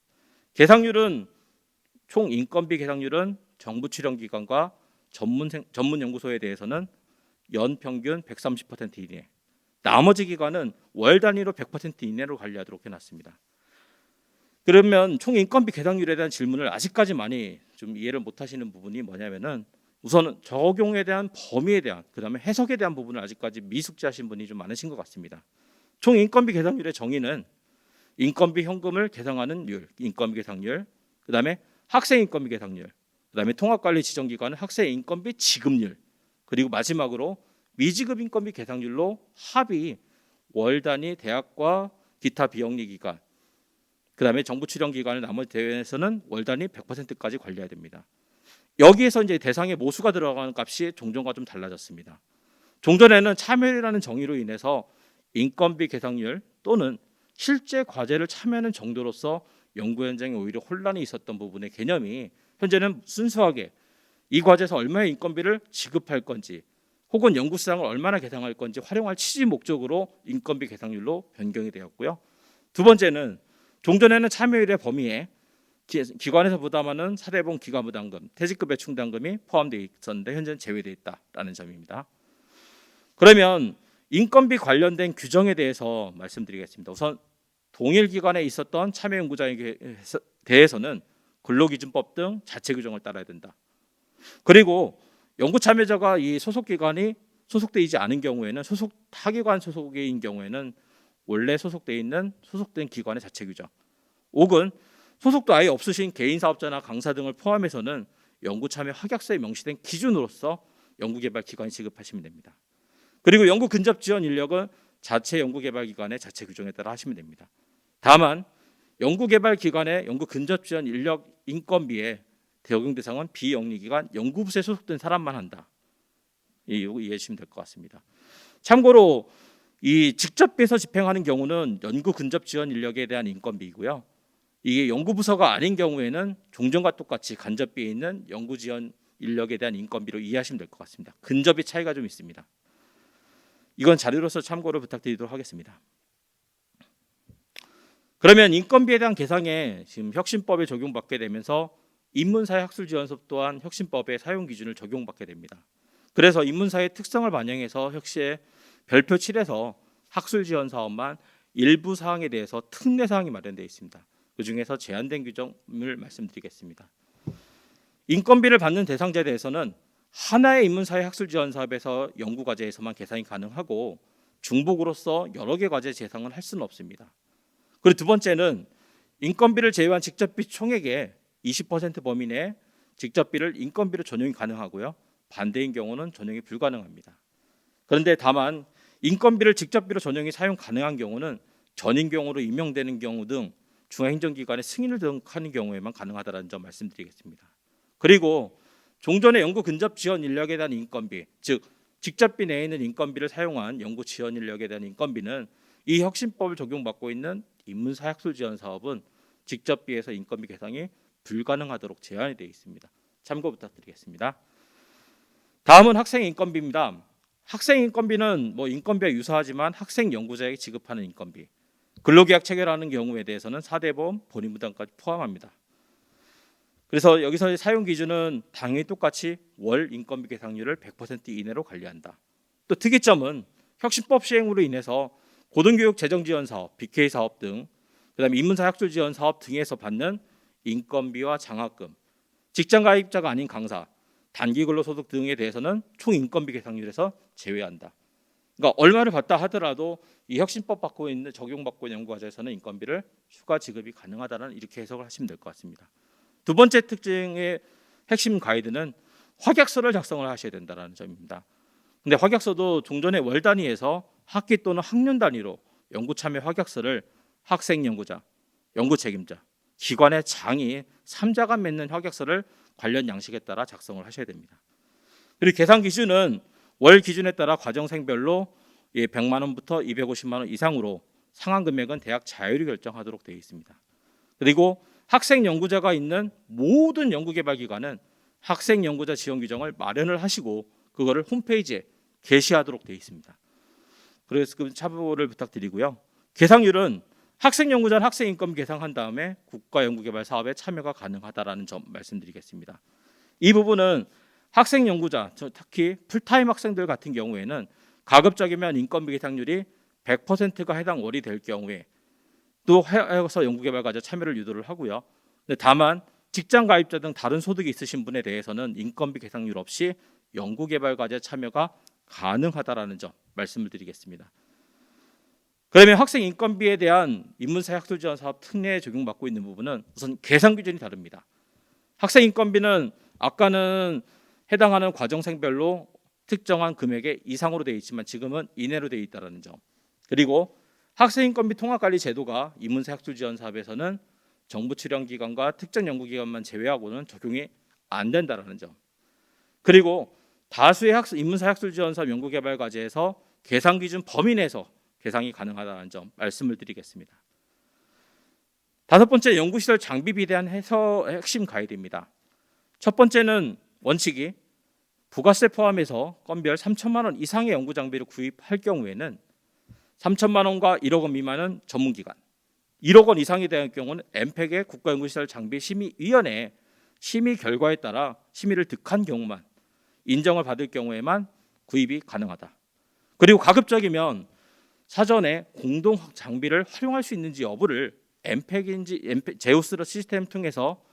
계상률은 총 인건비 계상률은 정부 출연 기관과 전문 연구소에 대해서는 연 평균 130% 이내, 나머지 기관은 월 단위로 100% 이내로 관리하도록 해놨습니다. 그러면 총 인건비 계상률에 대한 질문을 아직까지 많이 좀 이해를 못하시는 부분이 뭐냐면은 우선은 적용에 대한 범위에 대한, 그다음에 해석에 대한 부분을 아직까지 미숙지하신 분이 좀 많으신 것 같습니다. 총 인건비 계상률의 정의는 인건비 현금을 계상하는 율, 인건비 계상률, 그다음에 학생 인건비 계상률, 그다음에 통합관리 지정기관은 학생 인건비 지급률, 그리고 마지막으로 미지급 인건비 계상률로 합의 월 단위 대학과 기타 비영리 기관, 그다음에 정부 출연 기관을 나머지 대회에서는 월 단위 100%까지 관리해야 됩니다. 여기에서 이제 대상의 모수가 들어가는 값이 종전과 좀 달라졌습니다. 종전에는 참여율이라는 정의로 인해서 인건비 계상률 또는 실제 과제를 참여하는 정도로서 연구 현장에 오히려 혼란이 있었던 부분의 개념이 현재는 순수하게 이 과제에서 얼마의 인건비를 지급할 건지 혹은 연구 수당을 얼마나 계상할 건지 활용할 취지 목적으로 인건비 계상률로 변경이 되었고요. 두 번째는 종전에는 참여율의 범위에 기관에서 부담하는 사대본 기관부담금, 퇴직급 배충당금이 포함되어 있었는데 현재는 제외되어 있다라는 점입니다. 그러면 인건비 관련된 규정에 대해서 말씀드리겠습니다. 우선 동일 기관에 있었던 참여 연구자에 대해서는 근로기준법 등 자체 규정을 따라야 된다. 그리고 연구 참여자가 이 소속 기관이 소속되지 않은 경우에는 소속 타기관 소속인 경우에는 원래 소속된 기관의 자체 규정, 혹은 소속도 아예 없으신 개인 사업자나 강사 등을 포함해서는 연구 참여 확약서에 명시된 기준으로서 연구개발 기관이 지급하시면 됩니다. 그리고 연구 근접 지원 인력은 자체 연구개발 기관의 자체 규정에 따라 하시면 됩니다. 다만 연구개발 기관의 연구 근접 지원 인력 인건비에 적용 대상은 비영리기관 연구부서에 소속된 사람만 한다. 이거 이해해 주시면 될 것 같습니다. 참고로 이 직접비에서 집행하는 경우는 연구 근접 지원 인력에 대한 인건비이고요. 이게 연구부서가 아닌 경우에는 종전과 똑같이 간접비에 있는 연구 지원 인력에 대한 인건비로 이해하시면 될 것 같습니다. 근접이 차이가 좀 있습니다. 이건 자료로서 참고를 부탁드리도록 하겠습니다. 그러면 인건비에 대한 계상에 지금 혁신법에 적용받게 되면서 인문사회 학술지원사업 또한 혁신법의 사용 기준을 적용받게 됩니다. 그래서 인문사회의 특성을 반영해서 혁시에 별표 7에서 학술지원사업만 일부 사항에 대해서 특례 사항이 마련되어 있습니다. 그 중에서 제한된 규정을 말씀드리겠습니다. 인건비를 받는 대상자에 대해서는 하나의 인문사회 학술지원사업에서 연구과제에서만 계산이 가능하고 중복으로서 여러 개 과제 재상을 할 수는 없습니다. 그리고 두 번째는 인건비를 제외한 직접비 총액의 20% 범위 내에 직접비를 인건비로 전용이 가능하고요. 반대인 경우는 전용이 불가능합니다. 그런데 다만 인건비를 직접비로 전용이 사용 가능한 경우는 전인경으로 임명되는 경우 등 중앙행정기관의 승인을 등하는 경우에만 가능하다는 점 말씀드리겠습니다. 그리고 종전의 연구 근접 지원 인력에 대한 인건비, 즉 직접비 내에 있는 인건비를 사용한 연구 지원 인력에 대한 인건비는 이 혁신법을 적용받고 있는 인문사회 학술 지원 사업은 직접비에서 인건비 계상이 불가능하도록 제한이 되어 있습니다. 참고 부탁드리겠습니다. 다음은 학생 인건비입니다. 학생 인건비는 인건비와 유사하지만 학생 연구자에게 지급하는 인건비. 근로계약 체결하는 경우에 대해서는 사대보험, 본인부담까지 포함합니다. 그래서 여기서 사용 기준은 당연히 똑같이 월 인건비 계상률을 100% 이내로 관리한다. 또 특이점은 혁신법 시행으로 인해서 고등교육 재정 지원 사업, BK 사업 등, 그다음에 인문사 학술 지원 사업 등에서 받는 인건비와 장학금, 직장 가입자가 아닌 강사, 단기 근로소득 등에 대해서는 총 인건비 계상률에서 제외한다. 그러니까 얼마를 받다 하더라도 이 혁신법 받고 있는 적용받고 있는 연구과제에서는 인건비를 추가 지급이 가능하다는 이렇게 해석을 하시면 될 것 같습니다. 두 번째 특징의 핵심 가이드는 확약서를 작성을 하셔야 된다는 점입니다. 근데 확약서도 종전의 월 단위에서 학기 또는 학년 단위로 연구 참여 확약서를 학생 연구자, 연구 책임자, 기관의 장이 3자가 맺는 확약서를 관련 양식에 따라 작성을 하셔야 됩니다. 그리고 계산 기준은 월 기준에 따라 과정생별로 100만 원부터 250만 원 이상으로 상한 금액은 대학 자율이 결정하도록 되어 있습니다. 그리고 학생 연구자가 있는 모든 연구개발기관은 학생 연구자 지원 규정을 마련을 하시고 그거를 홈페이지에 게시하도록 되어 있습니다. 그래서 그 참고를 부탁드리고요. 계상률은 학생 연구자는 학생 인건비 계상한 다음에 국가 연구개발 사업에 참여가 가능하다라는 점 말씀드리겠습니다. 이 부분은 학생 연구자, 특히 풀타임 학생들 같은 경우에는 가급적이면 인건비 계상률이 100%가 해당 월이 될 경우에 또 해서 연구개발 과제 참여를 유도를 하고요. 다만 직장 가입자 등 다른 소득이 있으신 분에 대해서는 인건비 계상률 없이 연구개발 과제 참여가 가능하다라는 점 말씀을 드리겠습니다. 그러면 학생 인건비에 대한 인문사 학술 지원 사업 특례에 적용받고 있는 부분은 우선 계산 기준이 다릅니다. 학생 인건비는 아까는 해당하는 과정생별로 특정한 금액의 이상으로 되어 있지만 지금은 이내로 되어 있다는 점. 그리고 학생 인건비 통합관리 제도가 인문사 학술 지원 사업에서는 정부 출연 기관과 특정 연구기관만 제외하고는 적용이 안 된다는 점. 그리고 다수의 인문사 학술 지원 사업 연구개발 과제에서 계산 기준 범위 내에서 계상이 가능하다는 점 말씀을 드리겠습니다. 다섯 번째, 연구시설 장비비에 대한 핵심 가이드입니다. 첫 번째는 원칙이 부가세 포함해서 건별 3천만 원 이상의 연구 장비를 구입할 경우에는 3천만 원과 1억 원 미만은 전문기관, 1억 원 이상이 될 경우는 엠팩의 국가연구시설 장비심의위원회 심의 결과에 따라 심의를 득한 경우만 인정을 받을 경우에만 구입이 가능하다. 그리고 가급적이면 사전에 공동 장비를 활용할 수 있는지 여부를 엠팩인지 제우스 시스템 통해서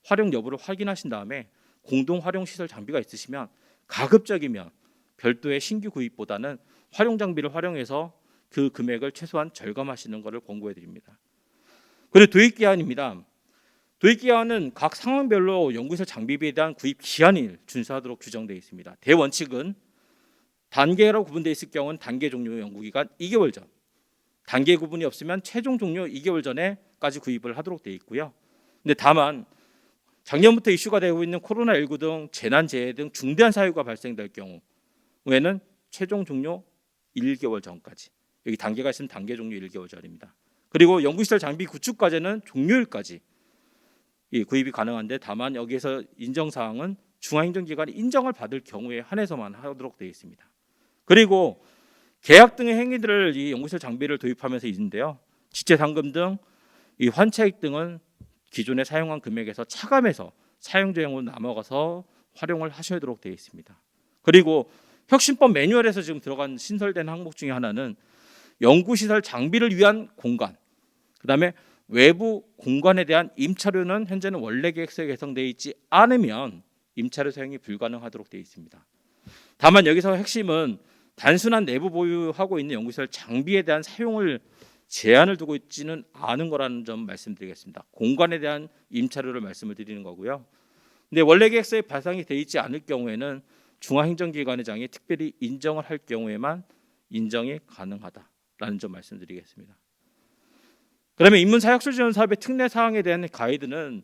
활용 여부를 확인하신 다음에 공동 활용 시설 장비가 있으시면 가급적이면 별도의 신규 구입보다는 활용 장비를 활용해서 그 금액을 최소한 절감하시는 것을 권고해 드립니다. 그리고 도입 기한입니다. 도입 기한은 각 상황별로 연구시설 장비비에 대한 구입 기한을 준수하도록 규정되어 있습니다. 대원칙은 단계로 구분되어 있을 경우는 단계 종료 연구기간 2개월 전, 단계 구분이 없으면 최종 종료 2개월 전에까지 구입을 하도록 되어 있고요. 근데 다만 작년부터 이슈가 되고 있는 코로나19 등 재난재해 등 중대한 사유가 발생될 경우에는 최종 종료 1개월 전까지, 여기 단계가 있으면 단계 종료 1개월 전입니다. 그리고 연구시설 장비 구축 과제는 종료일까지 구입이 가능한데 다만 여기에서 인정사항은 중앙행정기관이 인정을 받을 경우에 한해서만 하도록 되어 있습니다. 그리고 계약 등의 행위들을 이 연구시설 장비를 도입하면서 있는데요. 지체상금 등 이 환차익 등은 기존에 사용한 금액에서 차감해서 사용재용으로 넘어가서 활용을 하셔도록 되어 있습니다. 그리고 혁신법 매뉴얼에서 지금 들어간 신설된 항목 중에 하나는 연구시설 장비를 위한 공간, 그다음에 외부 공간에 대한 임차료는 현재는 원래 계획서에 개정되어 있지 않으면 임차료 사용이 불가능하도록 되어 있습니다. 다만 여기서 핵심은 단순한 내부 보유하고 있는 연구시설 장비에 대한 사용을 제한을 두고 있지는 않은 거라는 점 말씀드리겠습니다. 공간에 대한 임차료를 말씀을 드리는 거고요. 근데 원래 계획서에 발상이 되어 있지 않을 경우에는 중앙행정기관의장이 특별히 인정을 할 경우에만 인정이 가능하다라는 점 말씀드리겠습니다. 그러면 인문사학술 사업의 특례 사항에 대한 가이드는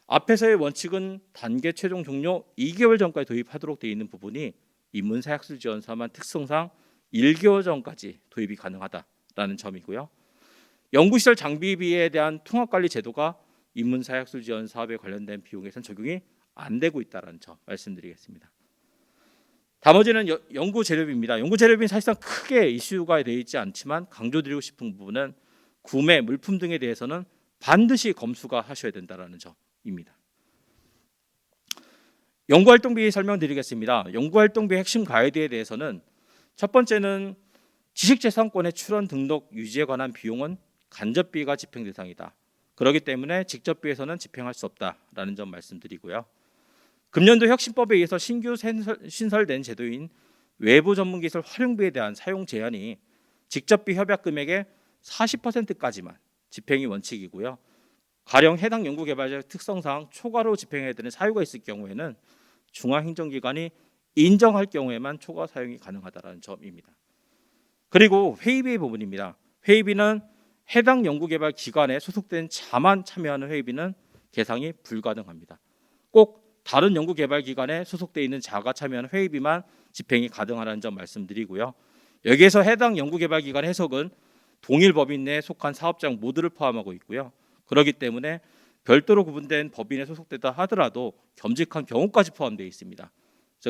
앞에서의 원칙은 단계 최종 종료 2개월 전까지 도입하도록 되어 있는 부분이 인문사학술 지원 사업만 특성상 1개월 전까지 도입이 가능하다라는 점이고요. 연구시설 장비비에 대한 통합관리 제도가 인문사학술 지원 사업에 관련된 비용에선 적용이 안 되고 있다는 점 말씀드리겠습니다. 나머지는 연구 재료비입니다. 연구 재료비는 사실상 크게 이슈가 되어 있지 않지만 강조드리고 싶은 부분은 구매, 물품 등에 대해서는 반드시 검수가 하셔야 된다는 점입니다. 연구활동비 설명드리겠습니다. 연구활동비 핵심 가이드에 대해서는 첫 번째는 지식재산권의 출원 등록 유지에 관한 비용은 간접비가 집행 대상이다. 그렇기 때문에 직접비에서는 집행할 수 없다라는 점 말씀드리고요. 금년도 혁신법에 의해서 신규 신설된 제도인 외부 전문기술 활용비에 대한 사용 제한이 직접비 협약 금액의 40%까지만 집행이 원칙이고요. 가령 해당 연구개발자 특성상 초과로 집행해야 되는 사유가 있을 경우에는 중앙행정기관이 인정할 경우에만 초과 사용이 가능하다는 점입니다. 그리고 회의비 부분입니다. 회의비는 해당 연구개발 기관에 소속된 자만 참여하는 회의비는 계상이 불가능합니다. 꼭 다른 연구개발 기관에 소속되어 있는 자가 참여하는 회의비만 집행이 가능하다는 점 말씀드리고요. 여기에서 해당 연구개발 기관 해석은 동일 법인 내에 속한 사업장 모두를 포함하고 있고요. 그렇기 때문에 별도로 구분된 법인에 소속되다 하더라도 겸직한 경우까지 포함되어 있습니다.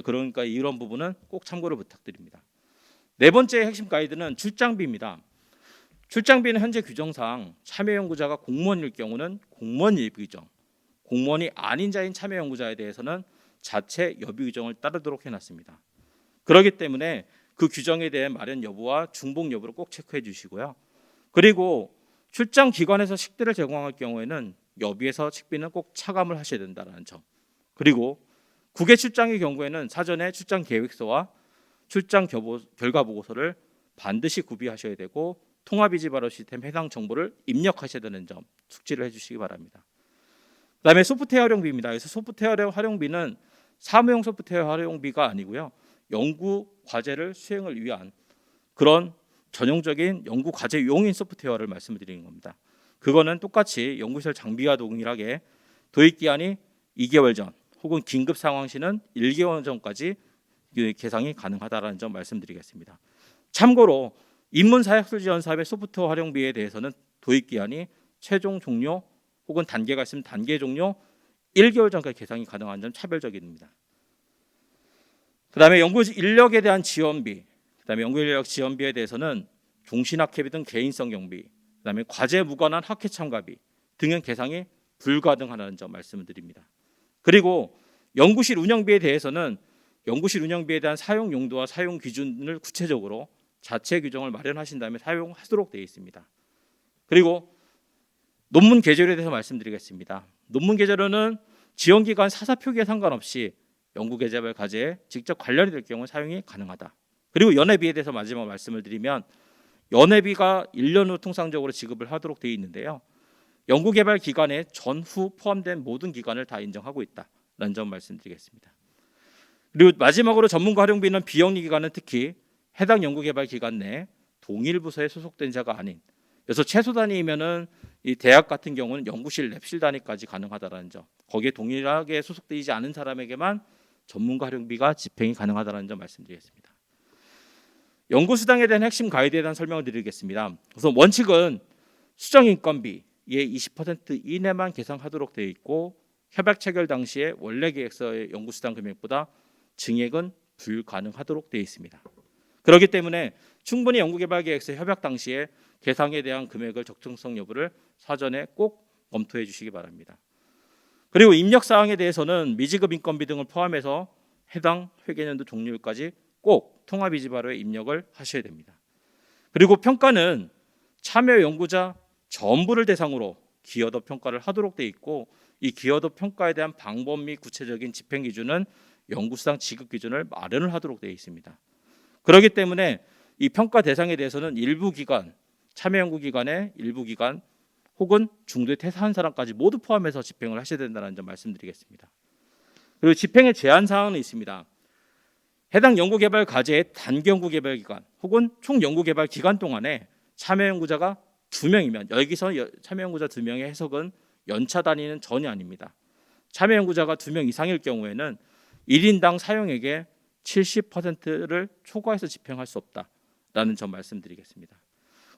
그러니까 이런 부분은 꼭 참고를 부탁드립니다. 네 번째 핵심 가이드는 출장비입니다. 출장비는 현재 규정상 참여연구자가 공무원일 경우는 공무원 일부 규정, 공무원이 아닌 자인 참여연구자에 대해서는 자체 여비 규정을 따르도록 해놨습니다. 그렇기 때문에 그 규정에 대한 마련 여부와 중복 여부를 꼭 체크해 주시고요. 그리고 출장 기관에서 식대를 제공할 경우에는 여비에서 식비는 꼭 차감을 하셔야 된다는 점. 그리고 국외 출장의 경우에는 사전에 출장 계획서와 출장 결과 보고서를 반드시 구비하셔야 되고 통합이지 발효 시스템 해당 정보를 입력하셔야 되는 점 숙지를 해주시기 바랍니다. 그다음에 소프트웨어 활용비입니다. 그래서 소프트웨어 활용비는 사무용 소프트웨어 활용비가 아니고요. 연구 과제를 수행을 위한 그런 전용적인 연구 과제용인 소프트웨어를 말씀드리는 겁니다. 그거는 똑같이 연구실 장비와 동일하게 도입 기한이 2개월 전 혹은 긴급 상황 시는 1개월 전까지 계상이 가능하다라는 점 말씀드리겠습니다. 참고로 인문사학술 지원 사업의 소프트웨어 활용비에 대해서는 도입 기한이 최종 종료 혹은 단계가 있으면 단계 종료 1개월 전까지 계상이 가능한 점 차별적입니다. 그다음에 연구 인력에 대한 지원비, 그다음에 연구 인력 지원비에 대해서는 종신학회비 등 개인성 경비, 그다음에 과제 무관한 학회 참가비 등은 계상이 불가능하다는 점 말씀을 드립니다. 그리고 연구실 운영비에 대해서는 연구실 운영비에 대한 사용 용도와 사용 기준을 구체적으로 자체 규정을 마련하신 다음에 사용하도록 되어 있습니다. 그리고 논문 계절에 대해서 말씀드리겠습니다. 논문 계절은 지원기관 사사 표기에 상관없이 연구개발 과제에 직접 관련이 될 경우 사용이 가능하다. 그리고 연회비에 대해서 마지막 말씀을 드리면 연회비가 1년 후 통상적으로 지급을 하도록 되어 있는데요. 연구개발 기간에 전후 포함된 모든 기간을 다 인정하고 있다라는 점 말씀드리겠습니다. 그리고 마지막으로 전문가 활용비는 비영리 기관은 특히 해당 연구개발 기간 내 동일 부서에 소속된 자가 아닌, 그래서 최소 단위이면은 이 대학 같은 경우는 연구실 랩실 단위까지 가능하다라는 점, 거기에 동일하게 소속되지 않은 사람에게만 전문가 활용비가 집행이 가능하다는 점 말씀드리겠습니다. 연구수당에 대한 핵심 가이드에 대한 설명을 드리겠습니다. 우선 원칙은 수정인건비의 20% 이내만 계상하도록 되어 있고 협약 체결 당시에 원래 계획서의 연구수당 금액보다 증액은 불가능하도록 되어 있습니다. 그렇기 때문에 충분히 연구개발계획서 협약 당시에 계상에 대한 금액을 적정성 여부를 사전에 꼭 검토해 주시기 바랍니다. 그리고 입력사항에 대해서는 미지급 인건비 등을 포함해서 해당 회계연도 종료일까지 꼭 통합이지 발효에 입력을 하셔야 됩니다. 그리고 평가는 참여 연구자 전부를 대상으로 기여도 평가를 하도록 되어 있고 이 기여도 평가에 대한 방법 및 구체적인 집행 기준은 연구수당 지급 기준을 마련을 하도록 되어 있습니다. 그렇기 때문에 이 평가 대상에 대해서는 일부 기관, 참여 연구 기관의 일부 기관 혹은 중도에 퇴사한 사람까지 모두 포함해서 집행을 하셔야 된다는 점 말씀드리겠습니다. 그리고 집행의 제한 사항은 있습니다. 해당 연구개발 과제의 단기 연구개발 기간 혹은 총 연구개발 기간 동안에 참여 연구자가 2명이면 여기서 참여 연구자 2명의 해석은 연차 단위는 전혀 아닙니다. 참여 연구자가 2명 이상일 경우에는 1인당 사용액의 70%를 초과해서 집행할 수 없다라는 점 말씀드리겠습니다.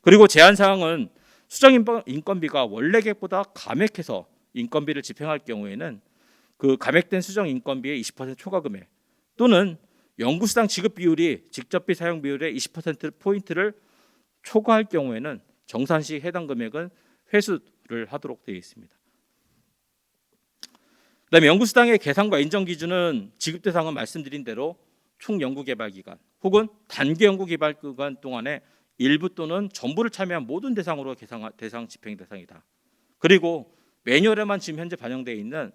그리고 제한 사항은 수정 인건비가 원래 계획보다 감액해서 인건비를 집행할 경우에는 그 감액된 수정 인건비의 20% 초과 금액 또는 연구수당 지급 비율이 직접비 사용 비율의 20% 포인트를 초과할 경우에는 정산시 해당 금액은 회수를 하도록 되어 있습니다. 그다음에 연구수당의 계산과 인정 기준은 지급 대상은 말씀드린 대로 총 연구개발 기간 혹은 단기 연구개발 기간 동안에 일부 또는 전부를 참여한 모든 대상으로 대상 집행 대상이다. 그리고 매뉴얼에만 지금 현재 반영되어 있는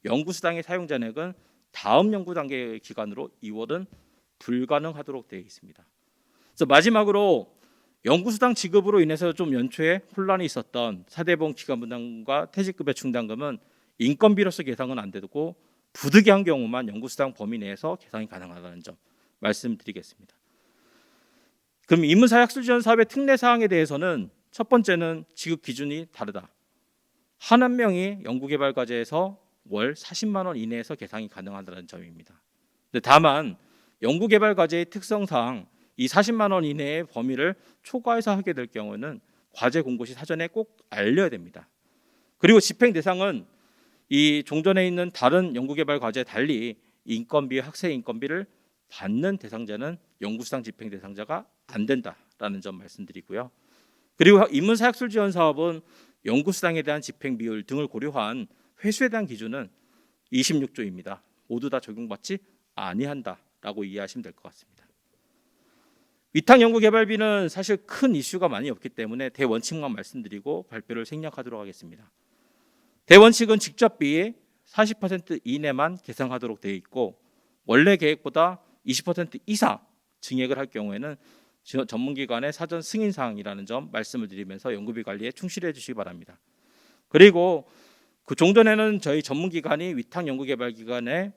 연구수당의 사용 잔액은 다음 연구 단계 기간으로 이월은 불가능하도록 되어 있습니다. 그래서 마지막으로 연구수당 지급으로 인해서 좀 연초에 혼란이 있었던 사대보험 기간분담과 퇴직급여 충당금은 인건비로서 계상은 안 되고 부득이한 경우만 연구수당 범위 내에서 계상이 가능하다는 점 말씀드리겠습니다. 그럼 인문사학술 지원 사업의 특례 사항에 대해서는 첫 번째는 지급 기준이 다르다. 한 명이 연구개발 과제에서 월 40만 원 이내에서 계상이 가능하다는 점입니다. 다만 연구개발 과제의 특성상 이 40만 원 이내의 범위를 초과해서 하게 될 경우는 과제 공고 시 사전에 꼭 알려야 됩니다. 그리고 집행 대상은 이 종전에 있는 다른 연구개발 과제에 달리 인건비, 학생 인건비를 받는 대상자는 연구수당 집행 대상자가 안 된다라는 점 말씀드리고요. 그리고 인문사학술 지원 사업은 연구수당에 대한 집행 비율 등을 고려한 회수에 대한 기준은 26조입니다. 모두 다 적용받지 아니한다라고 이해하시면 될 것 같습니다. 위탁 연구개발비는 사실 큰 이슈가 많이 없기 때문에 대원칙만 말씀드리고 발표를 생략하도록 하겠습니다. 대원칙은 직접비의 40% 이내만 계상하도록 되어 있고, 원래 계획보다 20% 이상 증액을 할 경우에는 전문기관의 사전 승인사항이라는 점 말씀을 드리면서 연구비 관리에 충실해 주시기 바랍니다. 그리고 그 종전에는 저희 전문기관이 위탁 연구개발기관의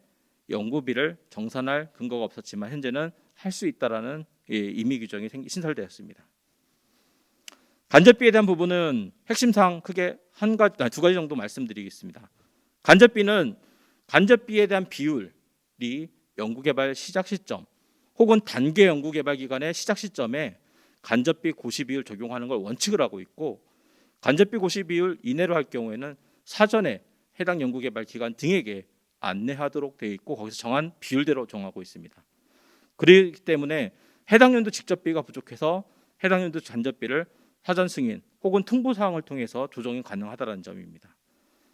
연구비를 정산할 근거가 없었지만 현재는 할 수 있다라는 임의 규정이 신설되었습니다. 간접비에 대한 부분은 핵심사항 크게 두 가지 정도 말씀드리겠습니다. 간접비에 대한 비율이 연구개발 시작 시점 혹은 단계 연구개발 기간의 시작 시점에 간접비 고시 비율 적용하는 걸 원칙을 하고 있고, 간접비 고시 비율 이내로 할 경우에는 사전에 해당 연구개발 기관 등에게 안내하도록 되어 있고 거기서 정한 비율대로 정하고 있습니다. 그렇기 때문에 해당 연도 직접비가 부족해서 해당 연도 간접비를 사전 승인 혹은 통보 사항을 통해서 조정이 가능하다는 점입니다.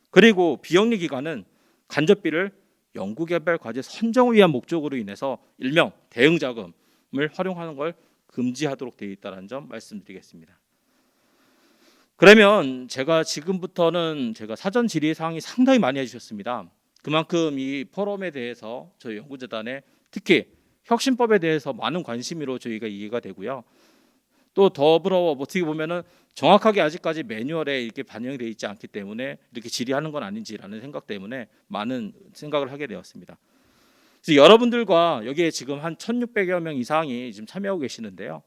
그리고 비영리 기관은 간접비를 연구개발 과제 선정을 위한 목적으로 인해서 일명 대응 자금을 활용하는 걸 금지하도록 되어 있다는 점 말씀드리겠습니다. 그러면 지금부터는 사전 질의 사항이 상당히 많이 해주셨습니다. 그만큼 이 포럼에 대해서 저희 연구재단에 특히 혁신법에 대해서 많은 관심으로 저희가 이해가 되고요. 또 더불어 어떻게 보면은 정확하게 아직까지 매뉴얼에 이렇게 반영이 되어 있지 않기 때문에 이렇게 질의하는 건 아닌지라는 생각 때문에 많은 생각을 하게 되었습니다. 그래서 여러분들과 여기에 지금 한 1,600여 명 이상이 지금 참여하고 계시는데요.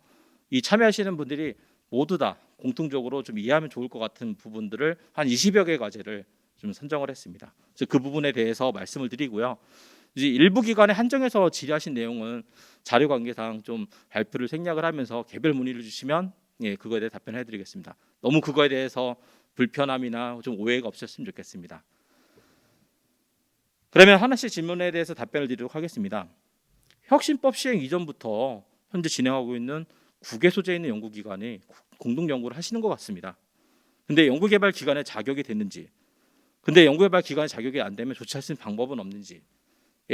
이 참여하시는 분들이 모두 다 공통적으로 좀 이해하면 좋을 것 같은 부분들을 한 20여 개 과제를 좀 선정을 했습니다. 그래서 그 부분에 대해서 말씀을 드리고요. 이제 일부 기관에 한정해서 질의하신 내용은 자료 관계상 좀 발표를 생략을 하면서 개별 문의를 주시면 그거에 대해 답변해 드리겠습니다. 너무 그거에 대해서 불편함이나 좀 오해가 없으셨으면 좋겠습니다. 그러면 하나씩 질문에 대해서 답변을 드리도록 하겠습니다. 혁신법 시행 이전부터 현재 진행하고 있는 9개 소재에 있는 연구기관이 공동 연구를 하시는 것 같습니다. 근데 연구개발 기관에 자격이 됐는지, 근데 연구개발 기관에 자격이 안 되면 조치할 수 있는 방법은 없는지에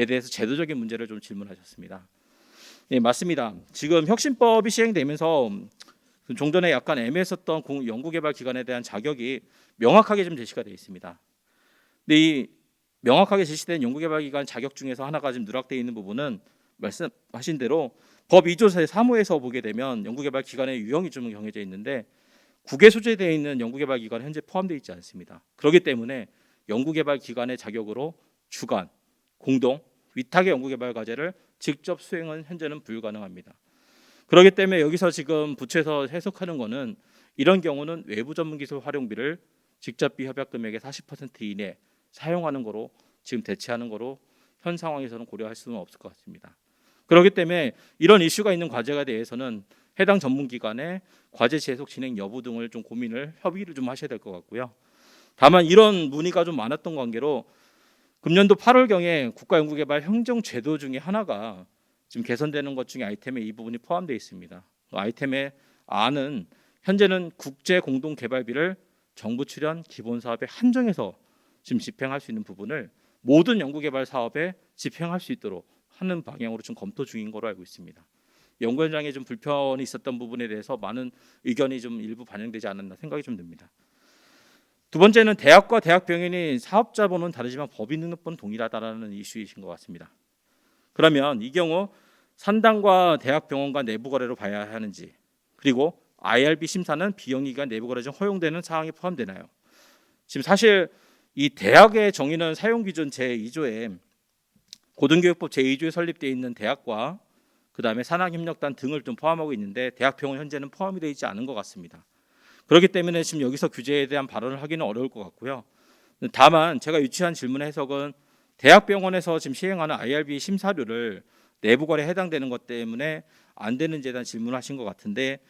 대해서 제도적인 문제를 좀 질문하셨습니다. 맞습니다. 지금 혁신법이 시행되면서 종전에 약간 애매했었던 연구개발 기관에 대한 자격이 명확하게 좀 제시가 되어 있습니다. 근데 이 명확하게 제시된 연구개발 기관 자격 중에서 하나가 지금 누락되어 있는 부분은 말씀하신 대로 법 2조 3호에서 보게 되면 연구개발 기관의 유형이 좀 정해져 있는데 9개 소재되어 있는 연구개발 기관은 현재 포함되어 있지 않습니다. 그렇기 때문에 연구개발 기관의 자격으로 주관, 공동, 위탁의 연구개발 과제를 직접 수행은 현재는 불가능합니다. 그렇기 때문에 여기서 지금 부처에서 해석하는 것은 이런 경우는 외부 전문기술 활용비를 직접비 협약 금액의 40% 이내 사용하는 거로 지금 대체하는 거로 현 상황에서는 고려할 수는 없을 것 같습니다. 그렇기 때문에 이런 이슈가 있는 과제에 대해서는 해당 전문기관의 과제 계속 진행 여부 등을 좀 협의를 좀 하셔야 될 것 같고요. 다만 이런 문의가 좀 많았던 관계로 금년도 8월경에 국가연구개발 행정제도 중에 하나가 지금 개선되는 것 중에 아이템에 이 부분이 포함되어 있습니다. 아이템의 안은 현재는 국제공동개발비를 정부 출연 기본사업에 한정해서 지금 집행할 수 있는 부분을 모든 연구개발 사업에 집행할 수 있도록 하는 방향으로 좀 검토 중인 거로 알고 있습니다. 연구 현장에 좀 불편이 있었던 부분에 대해서 많은 의견이 좀 일부 반영되지 않았나 생각이 좀 듭니다. 두 번째는 대학과 대학병원이 사업자번호는 다르지만 법인 등록번호는 동일하다라는 이슈이신 것 같습니다. 그러면 이 경우 산당과 대학병원과 내부 거래로 봐야 하는지, 그리고 IRB 심사는 비영리기관 내부 거래 중 허용되는 사항이 포함되나요? 지금 사실 이 대학의 정의는 사용기준 제2조에 고등교육법 제2조에 설립되어 있는 대학과 그다음에 산학협력단 등을 좀 포함하고 있는데 대학병원 현재는 포함이 되어 있지 않은 것 같습니다. 그렇기 때문에 지금 여기서 규제에 대한 발언을 하기는 어려울 것 같고요. 다만 제가 유치한 질문의 해석은 대학병원에서 지금 시행하는 IRB 심사료를 내부 거래에 해당되는 것 때문에 안 되는지에 대한 질문을 하신 것 같은데,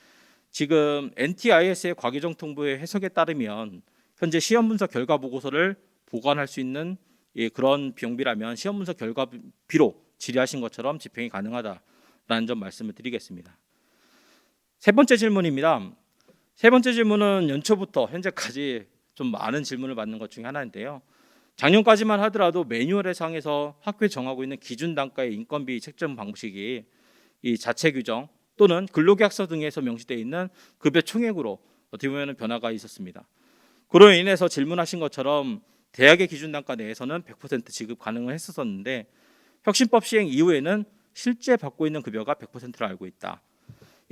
지금 NTIS의 과기정 통보의 해석에 따르면 현재 시험 분석 결과 보고서를 보관할 수 있는 그런 비용비라면 시험 분석 결과비로 질의하신 것처럼 집행이 가능하다라는 점 말씀을 드리겠습니다. 세 번째 질문입니다. 세 번째 질문은 연초부터 현재까지 좀 많은 질문을 받는 것 중에 하나인데요. 작년까지만 하더라도 매뉴얼의 상에서 학교에 정하고 있는 기준 단가의 인건비 책정 방식이 이 자체 규정 또는 근로계약서 등에서 명시되어 있는 급여 총액으로 어떻게 보면 변화가 있었습니다. 그로 인해서 질문하신 것처럼 대학의 기준 단가 내에서는 100% 지급 가능을 했었는데 혁신법 시행 이후에는 실제 받고 있는 급여가 100%를 알고 있다.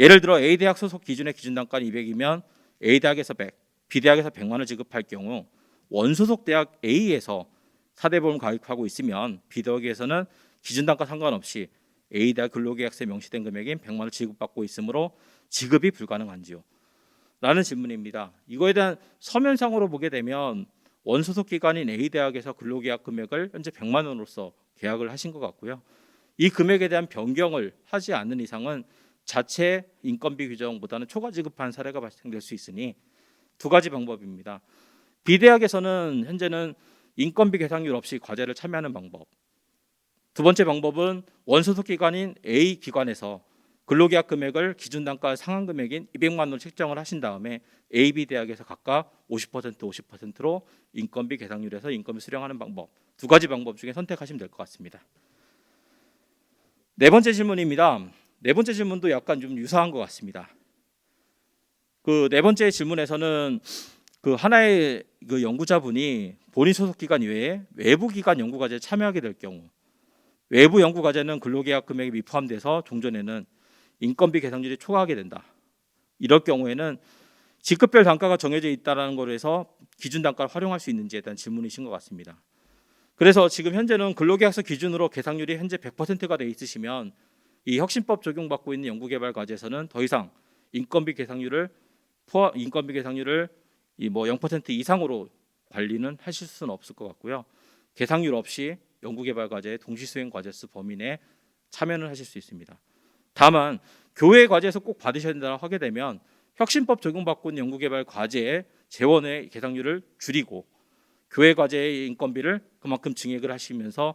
예를 들어 A대학 소속 기준의 기준 단가는 200이면 A대학에서 100, B대학에서 100만 원을 지급할 경우 원소속 대학 A에서 사대보험 가입하고 있으면 B대학에서는 기준 단가 상관없이 A대학 근로계약서에 명시된 금액인 100만 원을 지급받고 있으므로 지급이 불가능한지요? 라는 질문입니다. 이거에 대한 서면상으로 보게 되면 원소속 기관인 A대학에서 근로계약 금액을 현재 100만 원으로서 계약을 하신 것 같고요. 이 금액에 대한 변경을 하지 않는 이상은 자체 인건비 규정보다는 초과 지급한 사례가 발생될 수 있으니 두 가지 방법입니다. B대학에서는 현재는 인건비 계상률 없이 과제를 참여하는 방법. 두 번째 방법은 원소속 기관인 A 기관에서 근로계약 금액을 기준 단가 상한 금액인 200만 원을 책정을 하신 다음에 A, B 대학에서 각각 50%, 50%로 인건비 계상률에서 인건비 수령하는 방법. 두 가지 방법 중에 선택하시면 될 것 같습니다. 네 번째 질문입니다. 네 번째 질문도 약간 좀 유사한 것 같습니다. 그 네 번째 질문에서는 그 하나의 그 연구자분이 본인 소속 기관 이외에 외부 기관 연구 과제에 참여하게 될 경우 외부 연구 과제는 근로계약 금액이 미포함돼서 종전에는 인건비 계상률이 초과하게 된다. 이럴 경우에는 직급별 단가가 정해져 있다라는 거로 해서 기준 단가를 활용할 수 있는지에 대한 질문이신 것 같습니다. 그래서 지금 현재는 근로계약서 기준으로 계상률이 현재 100%가 돼 있으시면 이 혁신법 적용받고 있는 연구개발 과제에서는 더 이상 인건비 계상률을 이 뭐 0% 이상으로 관리는 하실 수는 없을 것 같고요. 계상률 없이 연구개발 과제 동시수행 과제수 범위 내에 참여는 하실 수 있습니다. 다만 교회 과제에서 꼭 받으셔야 된다고 하게 되면 혁신법 적용받고 있는 연구개발 과제의 재원의 계상률을 줄이고 교회 과제의 인건비를 그만큼 증액을 하시면서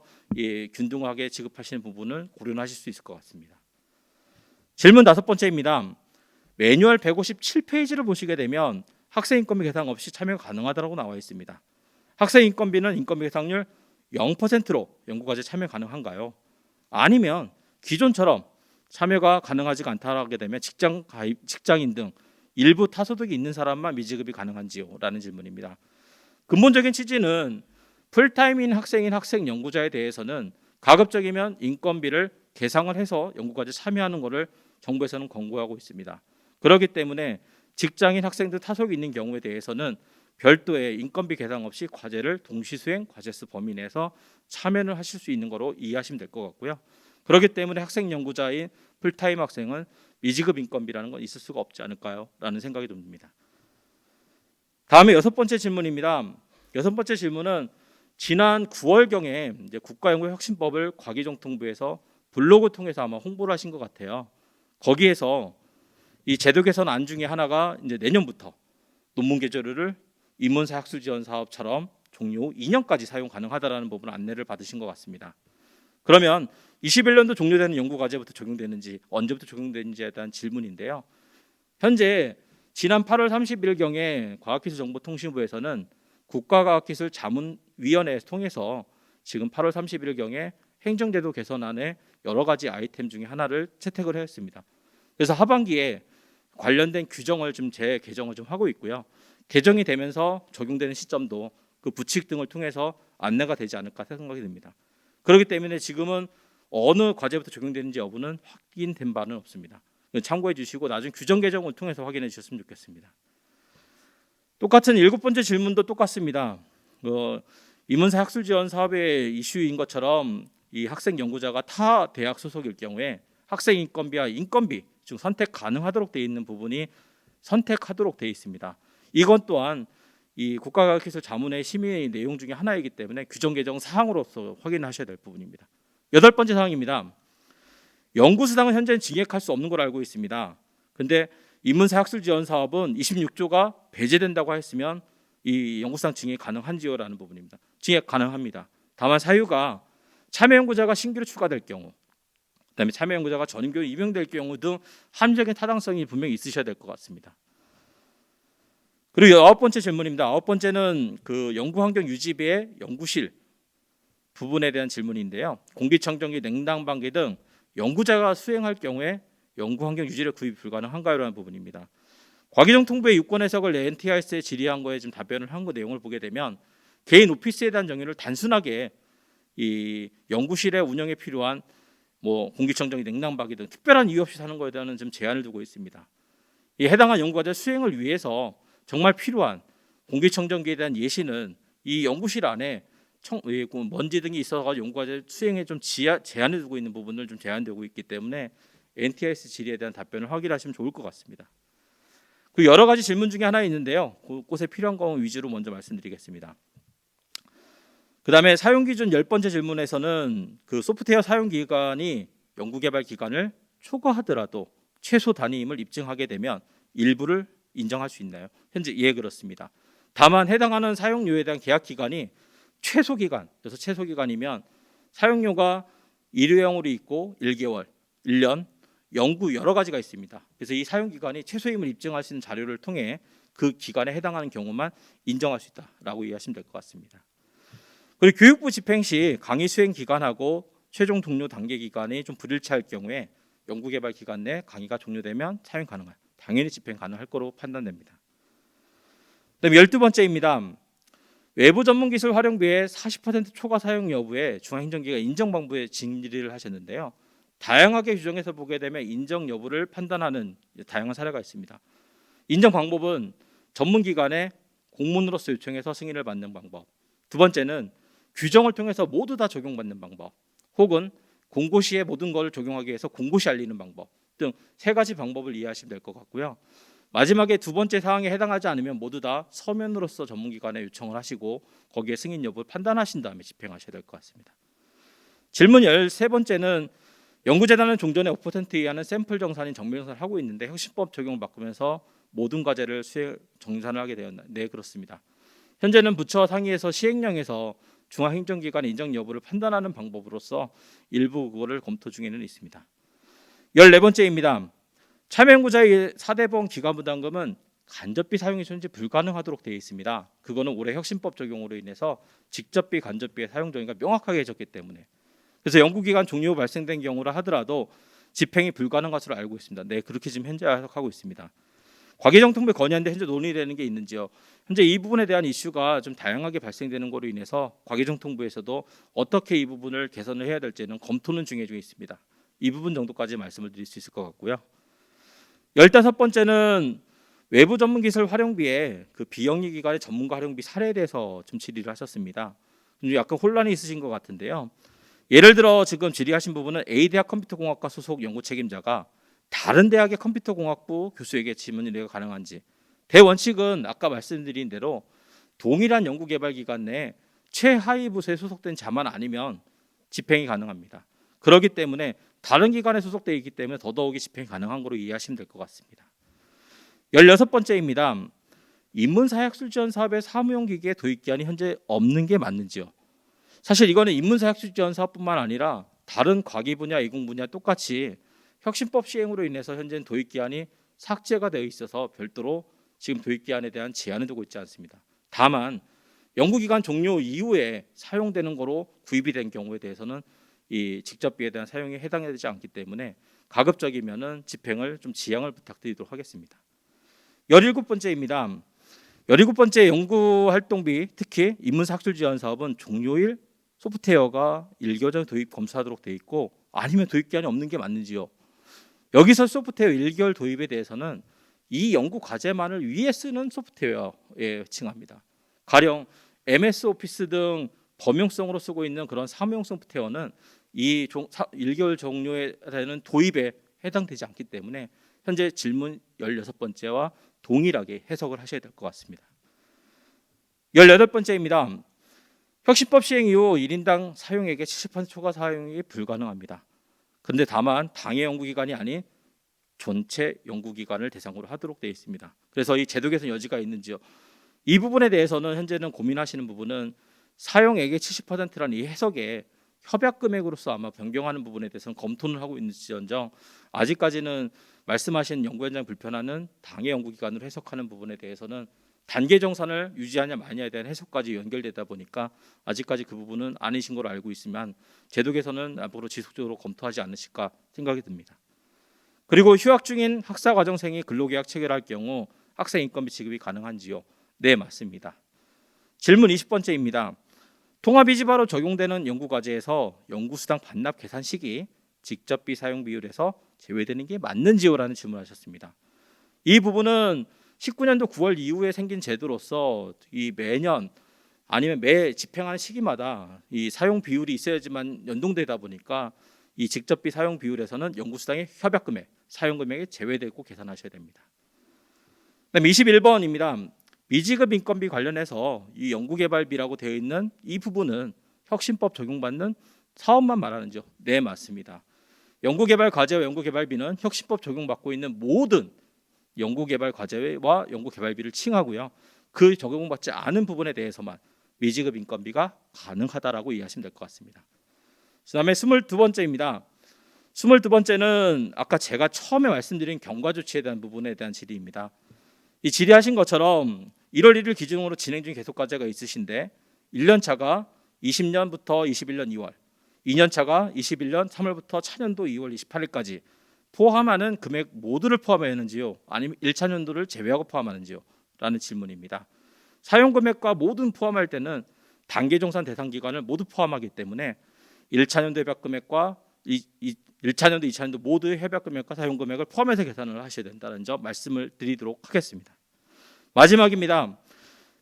균등하게 지급하시는 부분을 고려하실 수 있을 것 같습니다. 질문 다섯 번째입니다. 매뉴얼 157페이지를 보시게 되면 학생 인건비 계상 없이 참여가 가능하다고 나와 있습니다. 학생 인건비는 인건비 계상률 0%로 연구과제 참여 가능한가요? 아니면 기존처럼 참여가 가능하지가 않다라게 되면 직장인 등 일부 타소득이 있는 사람만 미지급이 가능한지요? 라는 질문입니다. 근본적인 취지는 풀타임인 학생인 학생 연구자에 대해서는 가급적이면 인건비를 계상을 해서 연구과제 참여하는 것을 정부에서는 권고하고 있습니다. 그렇기 때문에 직장인 학생들 타속이 있는 경우에 대해서는 별도의 인건비 계상 없이 과제를 동시수행 과제수 범위 내에서 참여를 하실 수 있는 거로 이해하시면 될 것 같고요. 그렇기 때문에 학생 연구자인 풀타임 학생은 미지급 인건비라는 건 있을 수가 없지 않을까요? 라는 생각이 듭니다. 다음에 여섯 번째 질문입니다. 여섯 번째 질문은 지난 9월경에 이제 국가연구혁신법을 과기정통부에서 블로그 통해서 아마 홍보를 하신 것 같아요. 거기에서 이 제도 개선 안 중에 하나가 이제 내년부터 논문 개조를 인문사 학술 지원 사업처럼 종료 후 2년까지 사용 가능하다라는 부분 안내를 받으신 것 같습니다. 그러면 21년도 종료되는 연구 과제부터 적용되는지 언제부터 적용되는지에 대한 질문인데요. 현재 지난 8월 30일경에 과학기술정보통신부에서는 국가과학기술자문위원회에서 통해서 지금 8월 31일경에 행정제도 개선안에 여러 가지 아이템 중에 하나를 채택을 했습니다. 그래서 하반기에 관련된 규정을 좀 재개정을 좀 하고 있고요. 개정이 되면서 적용되는 시점도 그 부칙 등을 통해서 안내가 되지 않을까 생각이 듭니다. 그렇기 때문에 지금은 어느 과제부터 적용되는지 여부는 확인된 바는 없습니다. 참고해 주시고 나중에 규정 개정을 통해서 확인해 주셨으면 좋겠습니다. 똑같은 일곱 번째 질문도 똑같습니다. 인문사 학술 지원 사업의 이슈인 것처럼 이 학생 연구자가 타 대학 소속일 경우에 학생 인건비와 인건비 즉 선택 가능하도록 되어 있는 부분이 선택하도록 되어 있습니다. 이건 또한 이 국가과학기술 자문회 심의 내용 중에 하나이기 때문에 규정 개정 사항으로서 확인하셔야 될 부분입니다. 여덟 번째 사항입니다. 연구수당은 현재는 증액할 수 없는 걸 알고 있습니다. 그런데 인문사 학술 지원 사업은 26조가 배제된다고 했으면 이 연구수당 증액 가능한지요라는 부분입니다. 증액 가능합니다. 다만 사유가 참여 연구자가 신규로 추가될 경우, 그다음에 참여 연구자가 전임 교수 임명될 경우 등 합리적인 타당성이 분명히 있으셔야 될 것 같습니다. 그리고 아홉 번째 질문입니다. 아홉 번째는 그 연구환경 유지비의 연구실 부분에 대한 질문인데요. 공기청정기, 냉난방기 등 연구자가 수행할 경우에 연구환경 유지를 구입이 불가능한가요라는 부분입니다. 과기정통부의 유권 해석을 NTIS에 질의한 거에 좀 답변을 한 거 내용을 보게 되면 개인 오피스에 대한 정의를 단순하게 이 연구실의 운영에 필요한 뭐 공기청정기, 냉난방기 등 특별한 이유 없이 사는 거에 대한 좀 제한을 두고 있습니다. 이 해당한 연구과제 수행을 위해서 정말 필요한 공기청정기에 대한 예시는 이 연구실 안에 먼지 등이 있어서 연구과제 수행에 좀 제한을 두고 있는 부분을 좀 제한되고 있기 때문에 NTIS 질의에 대한 답변을 확인하시면 좋을 것 같습니다. 그 여러 가지 질문 중에 하나 있는데요. 그곳에 필요한 거 위주로 먼저 말씀드리겠습니다. 그다음에 사용 기준 10번째 질문에서는 그 소프트웨어 사용 기간이 연구 개발 기간을 초과하더라도 최소 단위임을 입증하게 되면 일부를 인정할 수 있나요? 현재 예, 그렇습니다. 다만 해당하는 사용료에 대한 계약 기간이 최소 기간, 그래서 최소 기간이면 사용료가 일회용으로 있고 1개월, 1년, 연구 여러 가지가 있습니다. 그래서 이 사용 기간이 최소임을 입증할 수 있는 자료를 통해 그 기간에 해당하는 경우만 인정할 수 있다라고 이해하시면 될 것 같습니다. 그리고 교육부 집행 시 강의 수행 기간하고 최종 종료 단계 기간이 좀 불일치할 경우에 연구개발 기간 내 강의가 종료되면 사용 가능한, 당연히 집행 가능할 거로 판단됩니다. 그다음 12번째입니다. 외부 전문기술 활용비의 40% 초과 사용 여부에 중앙행정기가 인정방부에 진리를 하셨는데요. 다양하게 규정해서 보게 되면 인정 여부를 판단하는 다양한 사례가 있습니다. 인정 방법은 전문기관에 공문으로서 요청해서 승인을 받는 방법, 두 번째는 규정을 통해서 모두 다 적용받는 방법, 혹은 공고시에 모든 걸 적용하기 위해서 공고시 알리는 방법 등 세 가지 방법을 이해하시면 될 것 같고요. 마지막에 두 번째 사항에 해당하지 않으면 모두 다 서면으로서 전문기관에 요청을 하시고 거기에 승인 여부를 판단하신 다음에 집행하셔야 될 것 같습니다. 질문 13번째는 연구재단은 종전에 5%에 의하는 샘플 정산인 정밀정산을 하고 있는데 혁신법 적용을 바꾸면서 모든 과제를 정산을 하게 되었나요? 네, 그렇습니다. 현재는 부처 상위에서 시행령에서 중앙행정기관 인정 여부를 판단하는 방법으로서 일부 그거를 검토 중에는 있습니다. 14번째입니다. 참여연구자의 4대보험 기간부담금은 간접비 사용이 현재 불가능하도록 되어 있습니다. 그거는 올해 혁신법 적용으로 인해서 직접비, 간접비의 사용 정의가 명확하게 해졌기 때문에, 그래서 연구기간 종료 발생된 경우라 하더라도 집행이 불가능한 것으로 알고 있습니다. 네, 그렇게 지금 현재 해석하고 있습니다. 과기정통부에 건의하는데 현재 논의되는 게 있는지요? 현재 이 부분에 대한 이슈가 좀 다양하게 발생되는 것으로 인해서 과기정통부에서도 어떻게 이 부분을 개선을 해야 될지는 검토는 중에 있습니다. 이 부분 정도까지 말씀을 드릴 수 있을 것 같고요. 15번째는 외부 전문기술 활용비에 그 비영리기관의 전문가 활용비 사례에 대해서 좀 질의를 하셨습니다. 약간 혼란이 있으신 것 같은데요. 예를 들어 지금 질의하신 부분은 A대학 컴퓨터공학과 소속 연구 책임자가 다른 대학의 컴퓨터공학부 교수에게 질문이 가능한지, 대원칙은 아까 말씀드린 대로 동일한 연구개발기관 내 최하위 부서에 소속된 자만 아니면 집행이 가능합니다. 그렇기 때문에 다른 기관에 소속되어 있기 때문에 더더욱이 집행이 가능한 거로 이해하시면 될 것 같습니다. 16번째입니다. 인문사학술지원 사업의 사무용 기기의 도입기한이 현재 없는 게 맞는지요? 사실 이거는 인문사학술지원 사업뿐만 아니라 다른 과기 분야, 이공 분야 똑같이 혁신법 시행으로 인해서 현재는 도입기한이 삭제가 되어 있어서 별도로 지금 도입기한에 대한 제한을 두고 있지 않습니다. 다만 연구기간 종료 이후에 사용되는 거로 구입이 된 경우에 대해서는 이 직접비에 대한 사용이 해당되지 않기 때문에 가급적이면은 집행을 좀 지양을 부탁드리도록 하겠습니다. 17번째입니다. 17번째 연구활동비, 특히 인문사학술지원 사업은 종료일 소프트웨어가 1개월 전에 도입 검사하도록 돼 있고 아니면 도입기한이 없는 게 맞는지요? 여기서 소프트웨어 1개월 도입에 대해서는 이 연구 과제만을 위해 쓰는 소프트웨어에 칭합니다. 가령 MS 오피스 등 범용성으로 쓰고 있는 그런 사무용 소프트웨어는 이 1개월 종료에 되는 도입에 해당되지 않기 때문에 현재 질문 16번째와 동일하게 해석을 하셔야 될 것 같습니다. 18번째입니다. 혁신법 시행 이후 1인당 사용액의 70% 초과 사용이 불가능합니다. 그런데 다만 당해 연구기관이 아닌 전체 연구기관을 대상으로 하도록 되어 있습니다. 그래서 이 제도 개선 여지가 있는지요? 이 부분에 대해서는 현재는 고민하시는 부분은 사용액의 70%라는 이 해석에 협약 금액으로서 아마 변경하는 부분에 대해서는 검토는 하고 있는지언정 아직까지는 말씀하신 연구 현장 불편하는 당해 연구기관으로 해석하는 부분에 대해서는 단계 정산을 유지하냐 마냐에 대한 해석까지 연결되다 보니까 아직까지 그 부분은 아니신 걸로 알고 있지만 제도 개선은 앞으로 지속적으로 검토하지 않으실까 생각이 듭니다. 그리고 휴학 중인 학사과정생이 근로계약 체결할 경우 학생 인건비 지급이 가능한지요? 네, 맞습니다. 질문 20번째입니다. 통합이지바로 적용되는 연구과제에서 연구수당 반납 계산 시기 직접비 사용 비율에서 제외되는 게 맞는지요? 라는 질문하셨습니다. 이 부분은 19년도 9월 이후에 생긴 제도로서 이 매년 아니면 매 집행하는 시기마다 이 사용 비율이 있어야지만 연동되다 보니까 이 직접비 사용 비율에서는 연구수당의 협약금액, 사용금액이 제외되고 계산하셔야 됩니다. 그다음 21번입니다. 미지급 인건비 관련해서 이 연구개발비라고 되어 있는 이 부분은 혁신법 적용받는 사업만 말하는지요? 네, 맞습니다. 연구개발 과제와 연구개발비는 혁신법 적용받고 있는 모든 연구개발 과제와 연구개발비를 칭하고요. 그 적용받지 않은 부분에 대해서만 미지급 인건비가 가능하다라고 이해하시면 될 것 같습니다. 그다음에 22번째입니다. 22번째는 아까 제가 처음에 말씀드린 경과 조치에 대한 부분에 대한 질의입니다. 이 질의하신 것처럼 1월 1일 기준으로 진행 중인 계속 과제가 있으신데 1년 차가 20년부터 21년 2월, 2년 차가 21년 3월부터 차년도 2월 28일까지 포함하는 금액 모두를 포함하는지요? 아니면 1차 년도를 제외하고 포함하는지요? 라는 질문입니다. 사용 금액과 모든 포함할 때는 단계 정산 대상 기간을 모두 포함하기 때문에 1차 년도 협약 금액과 1차 년도, 2차 년도 모두의 협약 금액과 사용 금액을 포함해서 계산을 하셔야 된다는 점 말씀을 드리도록 하겠습니다. 마지막입니다.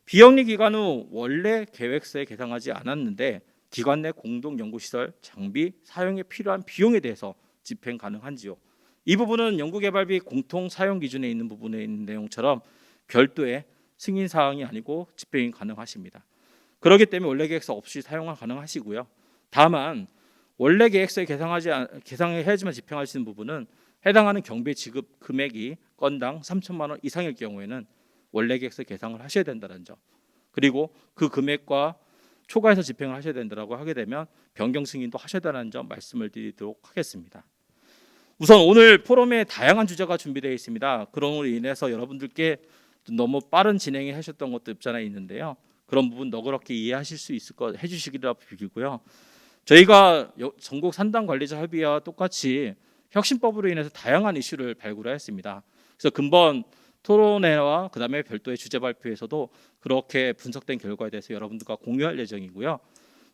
비영리 기관 후 원래 계획서에 계상하지 않았는데 기관 내 공동 연구시설 장비 사용에 필요한 비용에 대해서 집행 가능한지요? 이 부분은 연구개발비 공통 사용 기준에 있는 부분에 있는 내용처럼 별도의 승인 사항이 아니고 집행이 가능하십니다. 그렇기 때문에 원래 계획서 없이 사용은 가능하시고요. 다만 원래 계획서에 계상해야지만 집행할 수 있는 부분은 해당하는 경비 지급 금액이 건당 3천만 원 이상일 경우에는 원래 계획서 계상을 하셔야 된다는 점, 그리고 그 금액과 초과해서 집행을 하셔야 된다고 하게 되면 변경 승인도 하셔야 된다는 점 말씀을 드리도록 하겠습니다. 우선 오늘 포럼에 다양한 주제가 준비되어 있습니다. 그럼으로 인해서 여러분들께 너무 빠른 진행이 하셨던 것도 없지 않아 있는데요. 그런 부분 너그럽게 이해하실 수 있을 것 해주시기를 빌고요. 저희가 전국 산당 관리자 협의회와 똑같이 혁신법으로 인해서 다양한 이슈를 발굴하였습니다. 그래서 근본 토론회와 그다음에 별도의 주제 발표에서도 그렇게 분석된 결과에 대해서 여러분들과 공유할 예정이고요.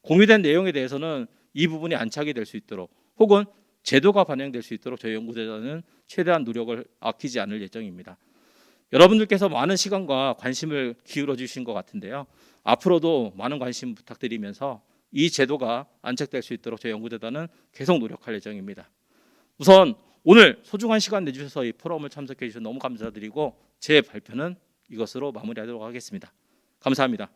공유된 내용에 대해서는 이 부분이 안착이 될 수 있도록 혹은 제도가 반영될 수 있도록 저희 연구대단은 최대한 노력을 아끼지 않을 예정입니다. 여러분들께서 많은 시간과 관심을 기울여 주신 것 같은데요. 앞으로도 많은 관심 부탁드리면서 이 제도가 안착될 수 있도록 저희 연구대단은 계속 노력할 예정입니다. 우선 오늘 소중한 시간 내주셔서 이 포럼을 참석해 주셔서 너무 감사드리고 제 발표는 이것으로 마무리하도록 하겠습니다. 감사합니다.